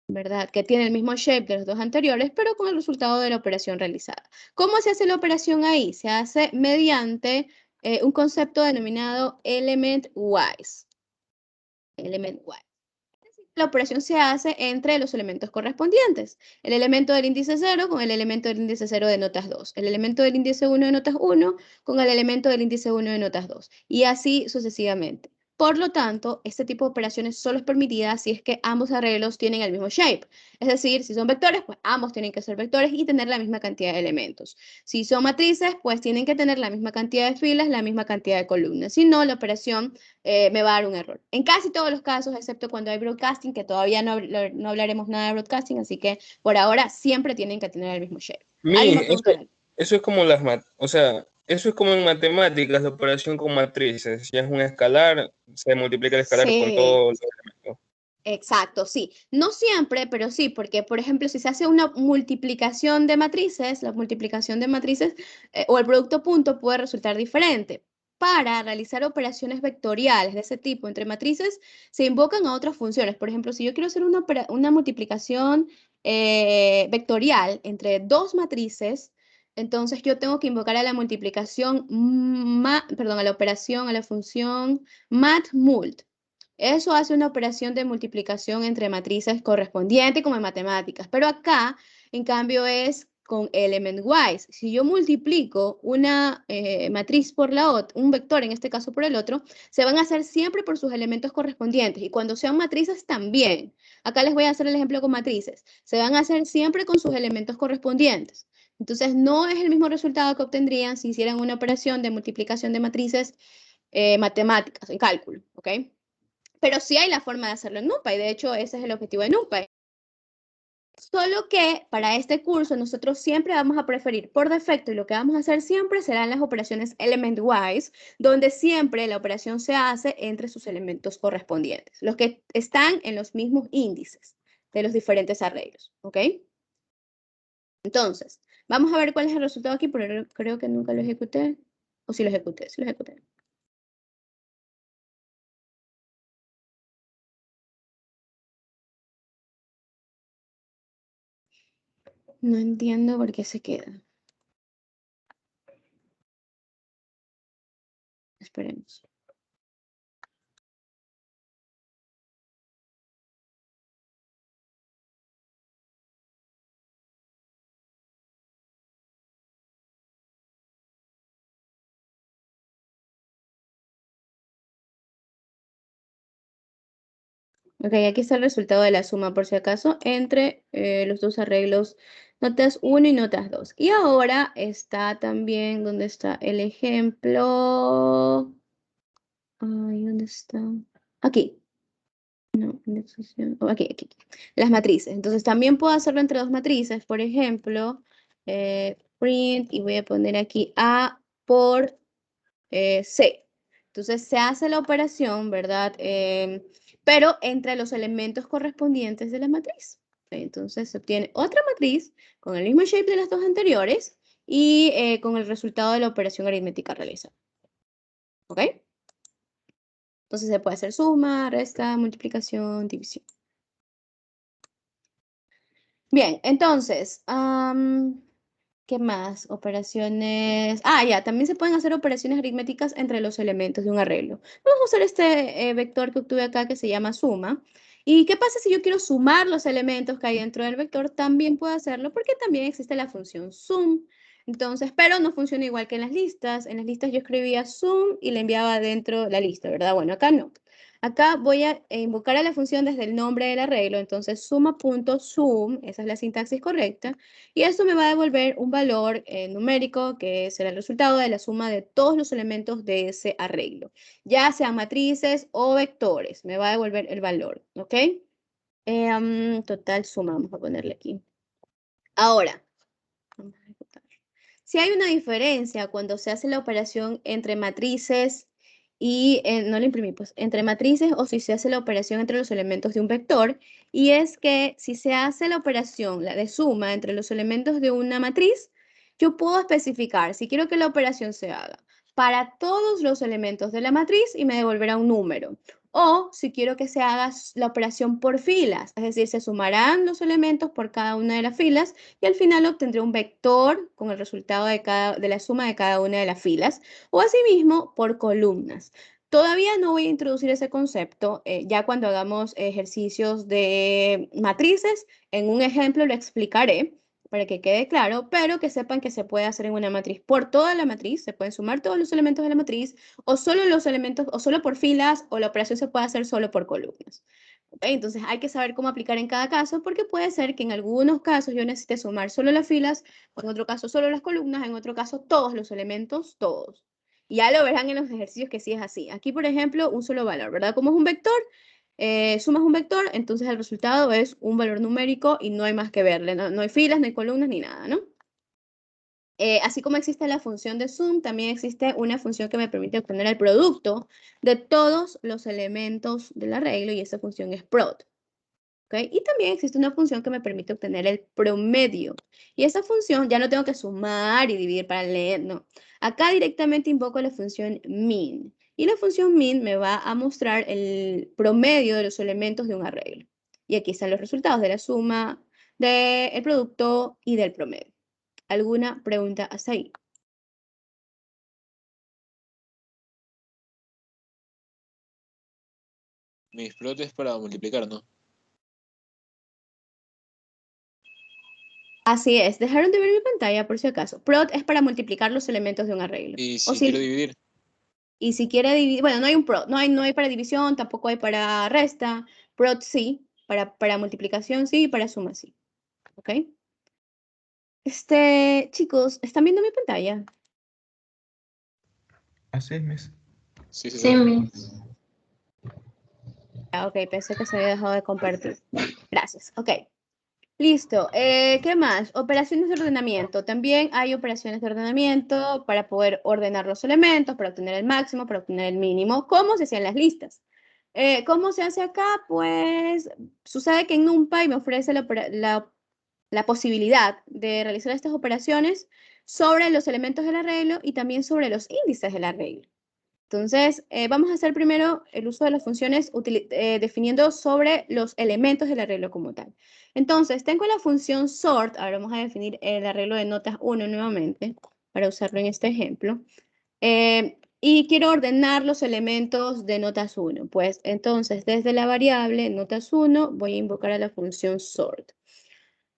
¿verdad? Que tiene el mismo shape de los dos anteriores, pero con el resultado de la operación realizada. ¿Cómo se hace la operación ahí? Se hace mediante un concepto denominado element-wise. Element-wise. La operación se hace entre los elementos correspondientes. El elemento del índice 0 con el elemento del índice 0 de notas 2. El elemento del índice 1 de notas 1 con el elemento del índice 1 de notas 2. Y así sucesivamente. Por lo tanto, este tipo de operaciones solo es permitida si es que ambos arreglos tienen el mismo shape. Es decir, si son vectores, pues ambos tienen que ser vectores y tener la misma cantidad de elementos. Si son matrices, pues tienen que tener la misma cantidad de filas, la misma cantidad de columnas. Si no, la operación me va a dar un error. En casi todos los casos, excepto cuando hay broadcasting, que todavía no hablaremos nada de broadcasting, así que por ahora siempre tienen que tener el mismo shape. Eso es como eso es como en matemáticas, la operación con matrices. Si es un escalar, se multiplica el escalar con todos los elementos. Exacto, sí. No siempre, pero sí, porque, por ejemplo, si se hace una multiplicación de matrices, la multiplicación de matrices o el producto punto puede resultar diferente. Para realizar operaciones vectoriales de ese tipo entre matrices, se invocan a otras funciones. Por ejemplo, si yo quiero hacer una multiplicación vectorial entre dos matrices, entonces yo tengo que invocar a la multiplicación, a la operación, a la función matmult. Eso hace una operación de multiplicación entre matrices correspondiente como en matemáticas. Pero acá, en cambio, es con element-wise. Si yo multiplico una matriz por la otra, un vector en este caso por el otro, se van a hacer siempre por sus elementos correspondientes. Y cuando sean matrices también. Acá les voy a hacer el ejemplo con matrices. Se van a hacer siempre con sus elementos correspondientes. Entonces, no es el mismo resultado que obtendrían si hicieran una operación de multiplicación de matrices matemáticas, en cálculo, ¿ok? Pero sí hay la forma de hacerlo en NumPy. De hecho, ese es el objetivo de NumPy. Solo que para este curso nosotros siempre vamos a preferir por defecto y lo que vamos a hacer siempre serán las operaciones element-wise, donde siempre la operación se hace entre sus elementos correspondientes, los que están en los mismos índices de los diferentes arreglos, ¿ok? Entonces, vamos a ver cuál es el resultado aquí, pero creo que nunca lo ejecuté, o sí lo ejecuté, sí lo ejecuté. No entiendo por qué se queda. Esperemos. Ok, aquí está el resultado de la suma, por si acaso, entre los dos arreglos, notas 1 y notas 2. Y ahora está también, ¿dónde está el ejemplo? Ay, ¿dónde está? Aquí. No, indexación. Oh, aquí. Las matrices. Entonces, también puedo hacerlo entre dos matrices. Por ejemplo, print, y voy a poner aquí A por C. Entonces se hace la operación, ¿verdad? Pero entre los elementos correspondientes de la matriz. Entonces se obtiene otra matriz con el mismo shape de las dos anteriores y con el resultado de la operación aritmética realizada. ¿Ok? Entonces se puede hacer suma, resta, multiplicación, división. Bien, entonces, ¿qué más? Operaciones. Ah, ya, también se pueden hacer operaciones aritméticas entre los elementos de un arreglo. Vamos a usar este vector que obtuve acá que se llama suma. ¿Y qué pasa si yo quiero sumar los elementos que hay dentro del vector? También puedo hacerlo porque también existe la función sum. Entonces, pero no funciona igual que en las listas. En las listas yo escribía sum y le enviaba dentro la lista, ¿verdad? Bueno, acá no. Acá voy a invocar a la función desde el nombre del arreglo. Entonces, suma.sum, esa es la sintaxis correcta. Y esto me va a devolver un valor numérico que será el resultado de la suma de todos los elementos de ese arreglo, ya sean matrices o vectores. Me va a devolver el valor, ¿ok? Total suma, vamos a ponerle aquí. Ahora, vamos a ejecutar. Si hay una diferencia cuando se hace la operación entre matrices y, no lo imprimí, pues, entre matrices o si se hace la operación entre los elementos de un vector, y es que si se hace la operación, la de suma entre los elementos de una matriz, yo puedo especificar si quiero que la operación se haga para todos los elementos de la matriz y me devolverá un número. O si quiero que se haga la operación por filas, es decir, se sumarán los elementos por cada una de las filas y al final obtendré un vector con el resultado de la suma de cada una de las filas, o asimismo por columnas. Todavía no voy a introducir ese concepto, ya cuando hagamos ejercicios de matrices, en un ejemplo lo explicaré para que quede claro, pero que sepan que se puede hacer en una matriz por toda la matriz, se pueden sumar todos los elementos de la matriz, o solo los elementos, o solo por filas, o la operación se puede hacer solo por columnas. ¿Okay? Entonces hay que saber cómo aplicar en cada caso porque puede ser que en algunos casos yo necesite sumar solo las filas, en otro caso solo las columnas, en otro caso todos los elementos, todos. Y ya lo verán en los ejercicios que sí es así. Aquí, por ejemplo, un solo valor, ¿verdad? Como es un vector, sumas un vector, entonces el resultado es un valor numérico y no hay más que verle, no hay filas, no hay columnas ni nada, ¿no? Así como existe la función de sum, también existe una función que me permite obtener el producto de todos los elementos del arreglo y esa función es prod. ¿Okay? Y también existe una función que me permite obtener el promedio. Y esa función ya no tengo que sumar y dividir para leer, no. Acá directamente invoco la función min. Y la función min me va a mostrar el promedio de los elementos de un arreglo. Y aquí están los resultados de la suma, del producto y del promedio. ¿Alguna pregunta hasta ahí? Mis prot es para multiplicar, ¿no? Así es. ¿Dejaron de ver mi pantalla por si acaso? Prod es para multiplicar los elementos de un arreglo. Y O si quiero dividir, y si quiere dividir, bueno, no hay un prod, no hay para división, tampoco hay para resta. Prod sí, para multiplicación sí, y para suma sí. ¿Ok? Chicos, ¿están viendo mi pantalla? Así es, Miss. sí. Sí, Miss. Ah, ok, pensé que se había dejado de compartir. Gracias, ok. Listo. ¿Qué más? Operaciones de ordenamiento. También hay operaciones de ordenamiento para poder ordenar los elementos, para obtener el máximo, para obtener el mínimo. ¿Cómo se hacían las listas? ¿Cómo se hace acá? Pues sucede que en NumPy me ofrece la posibilidad de realizar estas operaciones sobre los elementos del arreglo y también sobre los índices del arreglo. Entonces, vamos a hacer primero el uso de las funciones definiendo sobre los elementos del arreglo como tal. Entonces, tengo la función sort, ahora vamos a definir el arreglo de notas 1 nuevamente, para usarlo en este ejemplo. Y quiero ordenar los elementos de notas 1. Pues entonces, desde la variable notas 1, voy a invocar a la función sort.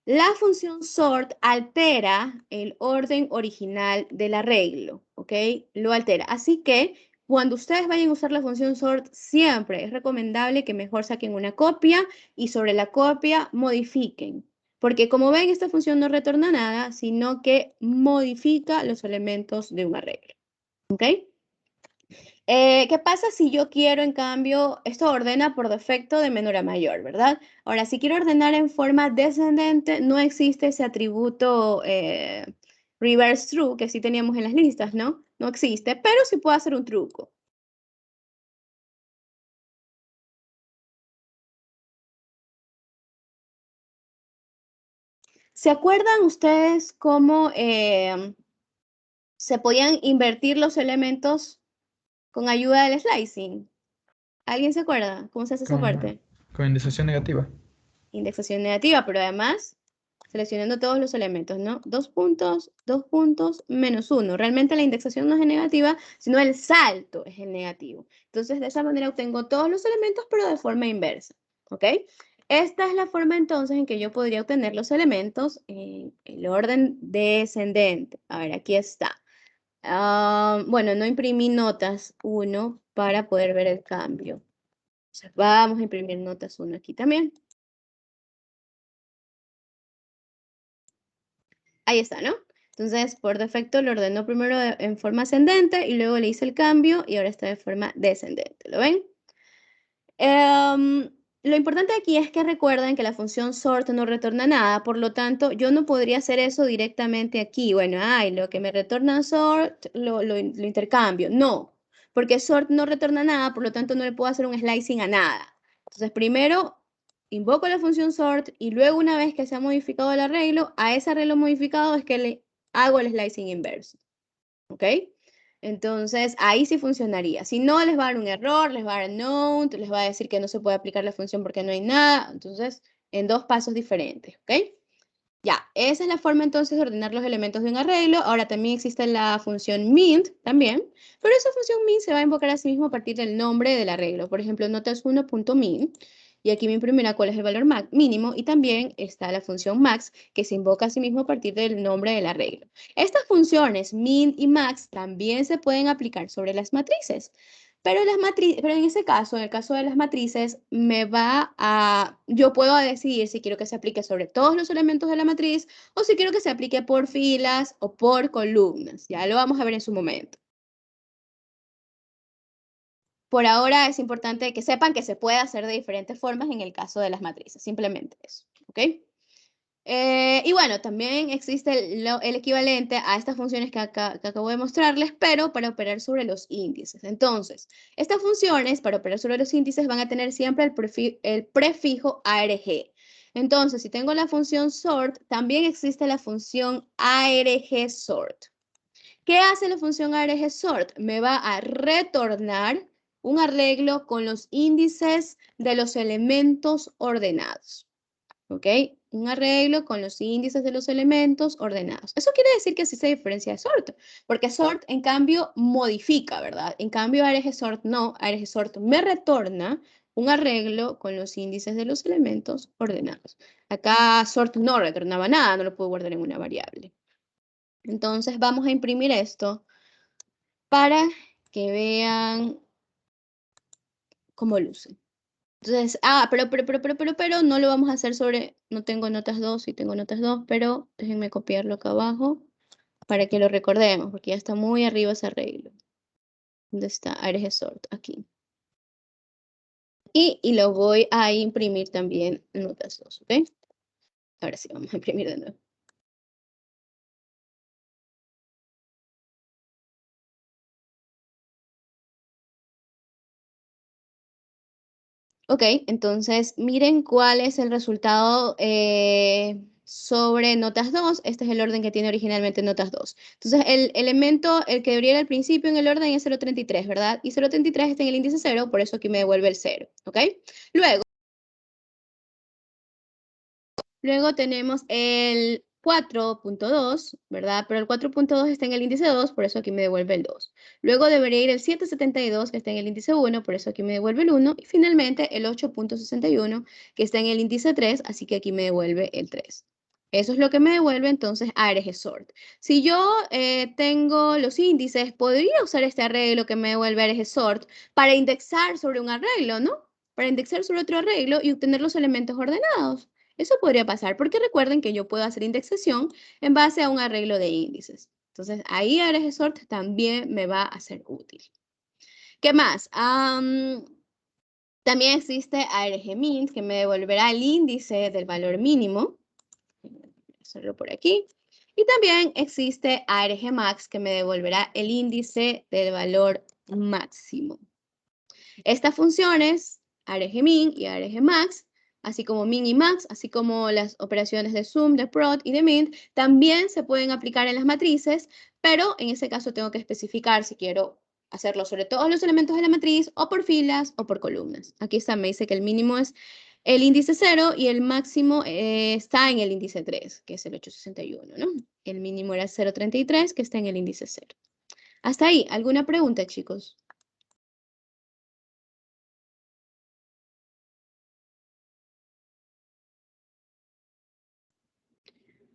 La función sort altera el orden original del arreglo, ¿ok? Lo altera. Así que cuando ustedes vayan a usar la función sort, siempre es recomendable que mejor saquen una copia y sobre la copia modifiquen. Porque como ven, esta función no retorna nada, sino que modifica los elementos de un arreglo, ¿ok? ¿Qué pasa si yo quiero, en cambio, esto ordena por defecto de menor a mayor, ¿verdad? Ahora, si quiero ordenar en forma descendente, no existe ese atributo reverse true que sí teníamos en las listas, ¿no? No existe, pero sí puedo hacer un truco. ¿Se acuerdan ustedes cómo se podían invertir los elementos con ayuda del slicing? ¿Alguien se acuerda cómo se hace esa parte? Con indexación negativa. Indexación negativa, pero además seleccionando todos los elementos, ¿no? 2 puntos, menos 1. Realmente la indexación no es en negativa, sino el salto es el negativo. Entonces, de esa manera obtengo todos los elementos, pero de forma inversa, ¿ok? Esta es la forma entonces en que yo podría obtener los elementos en el orden descendente. A ver, aquí está. Bueno, no imprimí notas 1 para poder ver el cambio. O sea, vamos a imprimir notas 1 aquí también. Ahí está, ¿no? Entonces, por defecto lo ordenó primero en forma ascendente y luego le hice el cambio y ahora está de forma descendente. ¿Lo ven? Lo importante aquí es que recuerden que la función sort no retorna nada, por lo tanto, yo no podría hacer eso directamente aquí. Bueno, lo que me retorna sort lo intercambio. No, porque sort no retorna nada, por lo tanto, no le puedo hacer un slicing a nada. Entonces, primero invoco la función sort y luego, una vez que se ha modificado el arreglo, a ese arreglo modificado es que le hago el slicing inverso. ¿Ok? Entonces, ahí sí funcionaría. Si no, les va a dar un error, les va a dar no, les va a decir que no se puede aplicar la función porque no hay nada. Entonces, en 2 pasos diferentes, ¿ok? Ya, esa es la forma entonces de ordenar los elementos de un arreglo. Ahora también existe la función mint también, pero esa función mint se va a invocar a sí mismo a partir del nombre del arreglo. Por ejemplo, notas1.min. Y aquí me imprimirá cuál es el valor mínimo y también está la función max que se invoca a sí mismo a partir del nombre del arreglo. Estas funciones min y max también se pueden aplicar sobre las matrices, pero en ese caso, en el caso de las matrices, yo puedo decidir si quiero que se aplique sobre todos los elementos de la matriz o si quiero que se aplique por filas o por columnas. Ya lo vamos a ver en su momento. Por ahora es importante que sepan que se puede hacer de diferentes formas en el caso de las matrices, simplemente eso, ¿ok? Y bueno, también existe el equivalente a estas funciones que acabo de mostrarles, pero para operar sobre los índices. Entonces, estas funciones para operar sobre los índices van a tener siempre el prefijo ARG. Entonces, si tengo la función sort, también existe la función ARG sort. ¿Qué hace la función ARG sort? Me va a retornar un arreglo con los índices de los elementos ordenados. ¿Ok? Un arreglo con los índices de los elementos ordenados. Eso quiere decir que así se diferencia de sort, porque sort, en cambio, modifica, ¿verdad? En cambio, ARG sort no. ARG sort me retorna un arreglo con los índices de los elementos ordenados. Acá sort no retornaba nada, no lo puedo guardar en una variable. Entonces, vamos a imprimir esto para que vean cómo luce. Entonces, pero no lo vamos a hacer sobre, no tengo notas 2, sí tengo notas 2, pero déjenme copiarlo acá abajo para que lo recordemos, porque ya está muy arriba ese arreglo. ¿Dónde está? ARG sort, aquí. Y lo voy a imprimir también en notas 2, ¿ok? Ahora sí, vamos a imprimir de nuevo. Ok, entonces miren cuál es el resultado sobre notas 2. Este es el orden que tiene originalmente notas 2. Entonces el elemento, el que debería ir al principio en el orden es 0,33, ¿verdad? Y 0,33 está en el índice 0, por eso aquí me devuelve el 0, ¿ok? Luego tenemos el 4.2, ¿verdad? Pero el 4.2 está en el índice 2, por eso aquí me devuelve el 2. Luego debería ir el 7.72, que está en el índice 1, por eso aquí me devuelve el 1. Y finalmente el 8.61, que está en el índice 3, así que aquí me devuelve el 3. Eso es lo que me devuelve entonces ARG sort. Si yo tengo los índices, podría usar este arreglo que me devuelve ARG sort para indexar sobre un arreglo, ¿no? Para indexar sobre otro arreglo y obtener los elementos ordenados. Eso podría pasar porque recuerden que yo puedo hacer indexación en base a un arreglo de índices. Entonces, ahí ARG sort también me va a ser útil. ¿Qué más? También existe ARG min, que me devolverá el índice del valor mínimo. Voy a hacerlo por aquí. Y también existe ARG max, que me devolverá el índice del valor máximo. Estas funciones, ARG min y ARG max, así como min y max, así como las operaciones de sum, de prod y de mint, también se pueden aplicar en las matrices, pero en ese caso tengo que especificar si quiero hacerlo sobre todos los elementos de la matriz, o por filas, o por columnas. Aquí está, me dice que el mínimo es el índice 0 y el máximo está en el índice 3, que es el 861, ¿no? El mínimo era 0.33, que está en el índice 0. Hasta ahí, ¿alguna pregunta, chicos?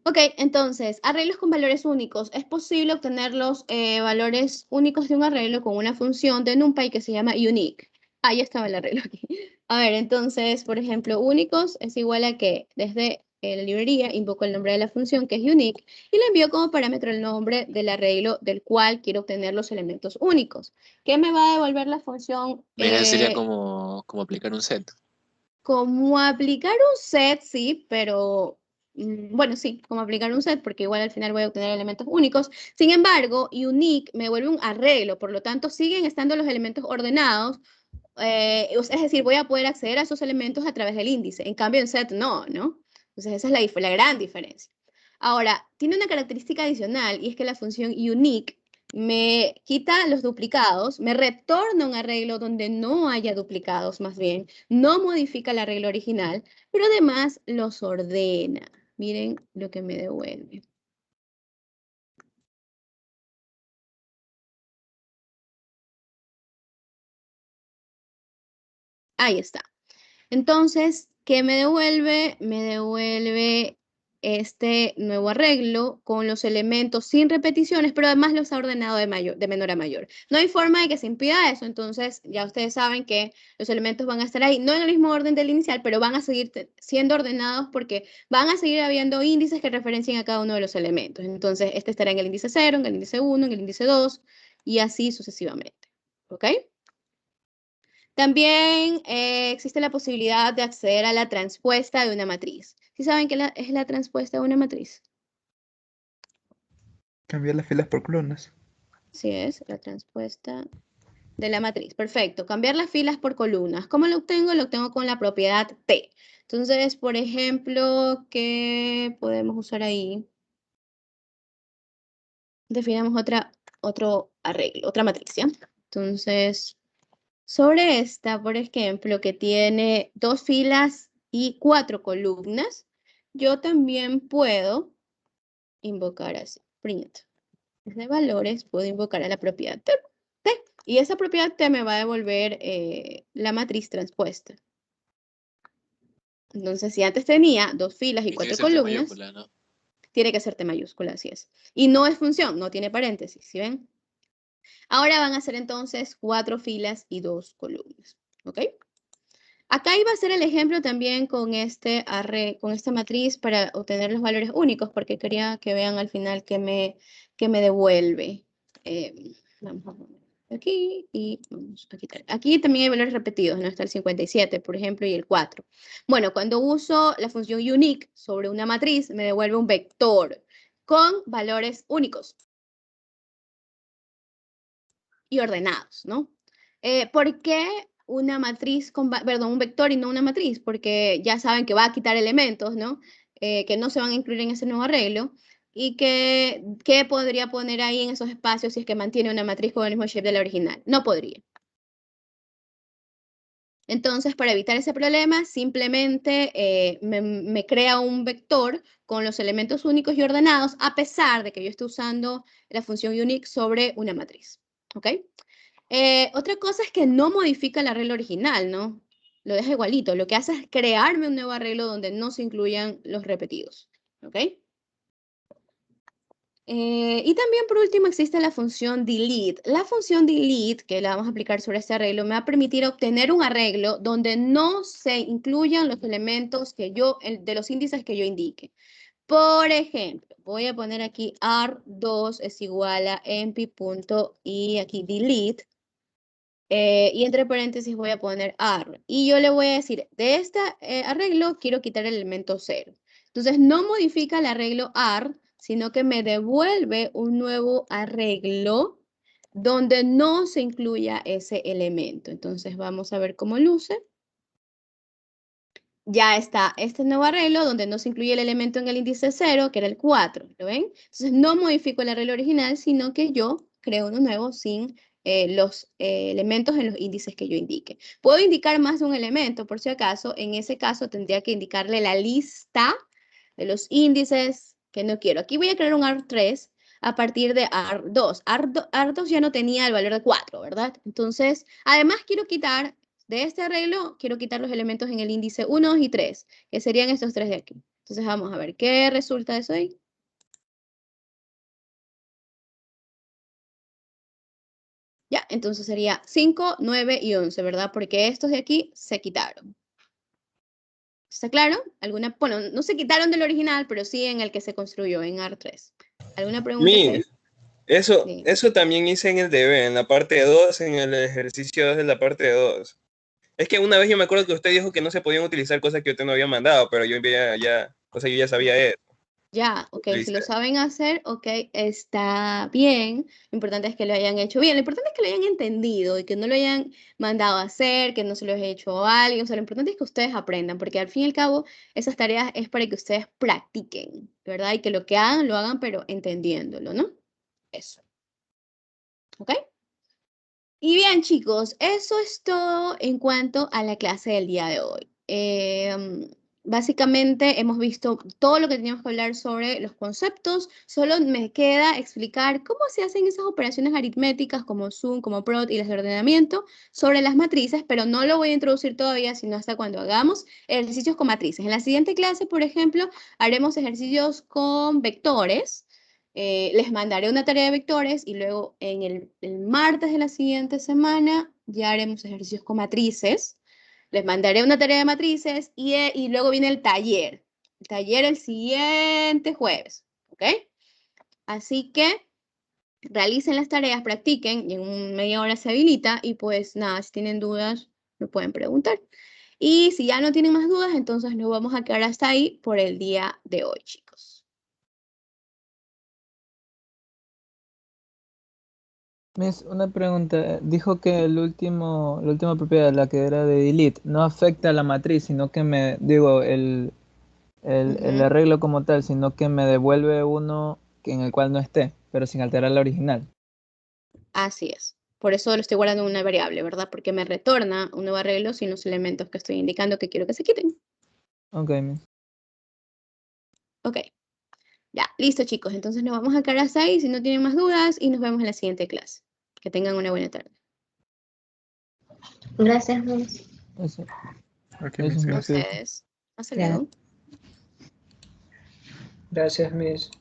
Ok, entonces, arreglos con valores únicos. Es posible obtener los valores únicos de un arreglo con una función de NumPy que se llama unique. Ahí estaba el arreglo aquí. A ver, entonces, por ejemplo, únicos es igual a que desde la librería invoco el nombre de la función que es unique y le envío como parámetro el nombre del arreglo del cual quiero obtener los elementos únicos. ¿Qué me va a devolver la función? Sería como aplicar un set. Como aplicar un set, sí, pero bueno, sí, como aplicar un set, porque igual al final voy a obtener elementos únicos. Sin embargo, unique me vuelve un arreglo, por lo tanto siguen estando los elementos ordenados, es decir, voy a poder acceder a esos elementos a través del índice. En cambio, en set no, ¿no? Entonces esa es la gran diferencia. Ahora, tiene una característica adicional y es que la función unique me quita los duplicados, me retorna un arreglo donde no haya duplicados, más bien, no modifica el arreglo original, pero además los ordena. Miren lo que me devuelve. Ahí está. Entonces, ¿qué me devuelve? Me devuelve este nuevo arreglo con los elementos sin repeticiones, pero además los ha ordenado de menor a mayor. No hay forma de que se impida eso, entonces ya ustedes saben que los elementos van a estar ahí, no en el mismo orden del inicial, pero van a seguir siendo ordenados porque van a seguir habiendo índices que referencien a cada uno de los elementos. Entonces, este estará en el índice 0, en el índice 1, en el índice 2 y así sucesivamente. ¿Ok? También existe la posibilidad de acceder a la transpuesta de una matriz. ¿Sí saben qué es la transpuesta de una matriz? Cambiar las filas por columnas. Sí es, la transpuesta de la matriz. Perfecto. Cambiar las filas por columnas. ¿Cómo lo obtengo? Lo obtengo con la propiedad T. Entonces, por ejemplo, ¿qué podemos usar ahí? Definamos otro arreglo, otra matriz, ¿ya? Entonces, sobre esta, por ejemplo, que tiene 2 filas y 4 columnas, yo también puedo invocar así, print de valores, puedo invocar a la propiedad T. Y esa propiedad T me va a devolver la matriz transpuesta. Entonces, si antes tenía 2 filas y 4 columnas, ¿No? tiene que ser T mayúscula, así es. Y no es función, no tiene paréntesis, ¿sí ven? Ahora van a ser entonces 4 filas y 2 columnas, ¿ok? Acá iba a ser el ejemplo también con con esta matriz para obtener los valores únicos, porque quería que vean al final que me devuelve. Vamos a ver. aquí y vamos a quitar. Aquí también hay valores repetidos, ¿no? Está el 57, por ejemplo, y el 4. Bueno, cuando uso la función unique sobre una matriz, me devuelve un vector con valores únicos y ordenados, ¿no? ¿Por qué una matriz perdón, un vector y no una matriz? Porque ya saben que va a quitar elementos, ¿no? Que no se van a incluir en ese nuevo arreglo y que podría poner ahí en esos espacios si es que mantiene una matriz con el mismo shape de la original. No podría. Entonces, para evitar ese problema, simplemente me crea un vector con los elementos únicos y ordenados, a pesar de que yo esté usando la función unique sobre una matriz. ¿Ok? Otra cosa es que no modifica el arreglo original, ¿no? Lo deja igualito. Lo que hace es crearme un nuevo arreglo donde no se incluyan los repetidos. ¿Ok? Y también por último existe la función delete. La función delete, que la vamos a aplicar sobre este arreglo, me va a permitir obtener un arreglo donde no se incluyan los elementos de los índices que yo indique. Por ejemplo, voy a poner aquí AR2 es igual a empi.y aquí delete. Y entre paréntesis voy a poner AR. Y yo le voy a decir, de este arreglo quiero quitar el elemento 0. Entonces no modifica el arreglo AR, sino que me devuelve un nuevo arreglo donde no se incluya ese elemento. Entonces vamos a ver cómo luce. Ya está este nuevo arreglo donde no se incluye el elemento en el índice 0, que era el 4. ¿Lo ven? Entonces no modifico el arreglo original, sino que yo creo uno nuevo sin los elementos en los índices que yo indique. Puedo indicar más de un elemento, por si acaso. En ese caso tendría que indicarle la lista de los índices que no quiero. Aquí voy a crear un AR3 a partir de AR2. AR2 ya no tenía el valor de 4, ¿verdad? Entonces, además quiero quitar, de este arreglo, quiero quitar los elementos en el índice 1 y 3, que serían estos tres de aquí. Entonces, vamos a ver qué resulta de eso ahí. Ya, entonces sería 5, 9 y 11, ¿verdad? Porque estos de aquí se quitaron. ¿Está claro? Bueno, no se quitaron del original, pero sí en el que se construyó, en AR3. ¿Alguna pregunta? Miss, Sí. eso también hice en el DB, en la parte 2, en el ejercicio 2 de la parte 2. Es que una vez yo me acuerdo que usted dijo que no se podían utilizar cosas que usted no había mandado, pero yo o sea, yo ya sabía eso. Ya, ok, Lo si hice. lo saben hacer, ok, está bien. Lo importante es que lo hayan hecho bien. Lo importante es que lo hayan entendido y que no lo hayan mandado a hacer, que no se lo haya hecho a alguien. O sea, lo importante es que ustedes aprendan, porque al fin y al cabo, esas tareas es para que ustedes practiquen, ¿verdad? Y que lo que hagan, lo hagan, pero entendiéndolo, ¿no? Eso. ¿Ok? Y bien, chicos, eso es todo en cuanto a la clase del día de hoy. Básicamente hemos visto todo lo que teníamos que hablar sobre los conceptos. Solo me queda explicar cómo se hacen esas operaciones aritméticas como sum, como prod y las de ordenamiento sobre las matrices, pero no lo voy a introducir todavía, sino hasta cuando hagamos ejercicios con matrices. En la siguiente clase, por ejemplo, haremos ejercicios con vectores. Les mandaré una tarea de vectores y luego en el martes de la siguiente semana ya haremos ejercicios con matrices. Les mandaré una tarea de matrices y luego viene el taller. El taller el siguiente jueves, ¿ok? Así que realicen las tareas, practiquen y en media hora se habilita y pues nada, si tienen dudas me pueden preguntar. Y si ya no tienen más dudas, entonces nos vamos a quedar hasta ahí por el día de hoy, chicos. Miss, una pregunta. Dijo que la última propiedad, la que era de delete, no afecta a la matriz, sino que el arreglo como tal, sino que me devuelve uno en el cual no esté, pero sin alterar la original. Así es. Por eso lo estoy guardando en una variable, ¿verdad? Porque me retorna un nuevo arreglo sin los elementos que estoy indicando que quiero que se quiten. Ok, Miss. Ok. Ya, listo, chicos. Entonces nos vamos a quedar hasta ahí si no tienen más dudas y nos vemos en la siguiente clase. Que tengan una buena tarde. Gracias, Miss. Eso. Ok, Eso Miss, es A mi gracias. ustedes. Hasta luego. Gracias, Miss.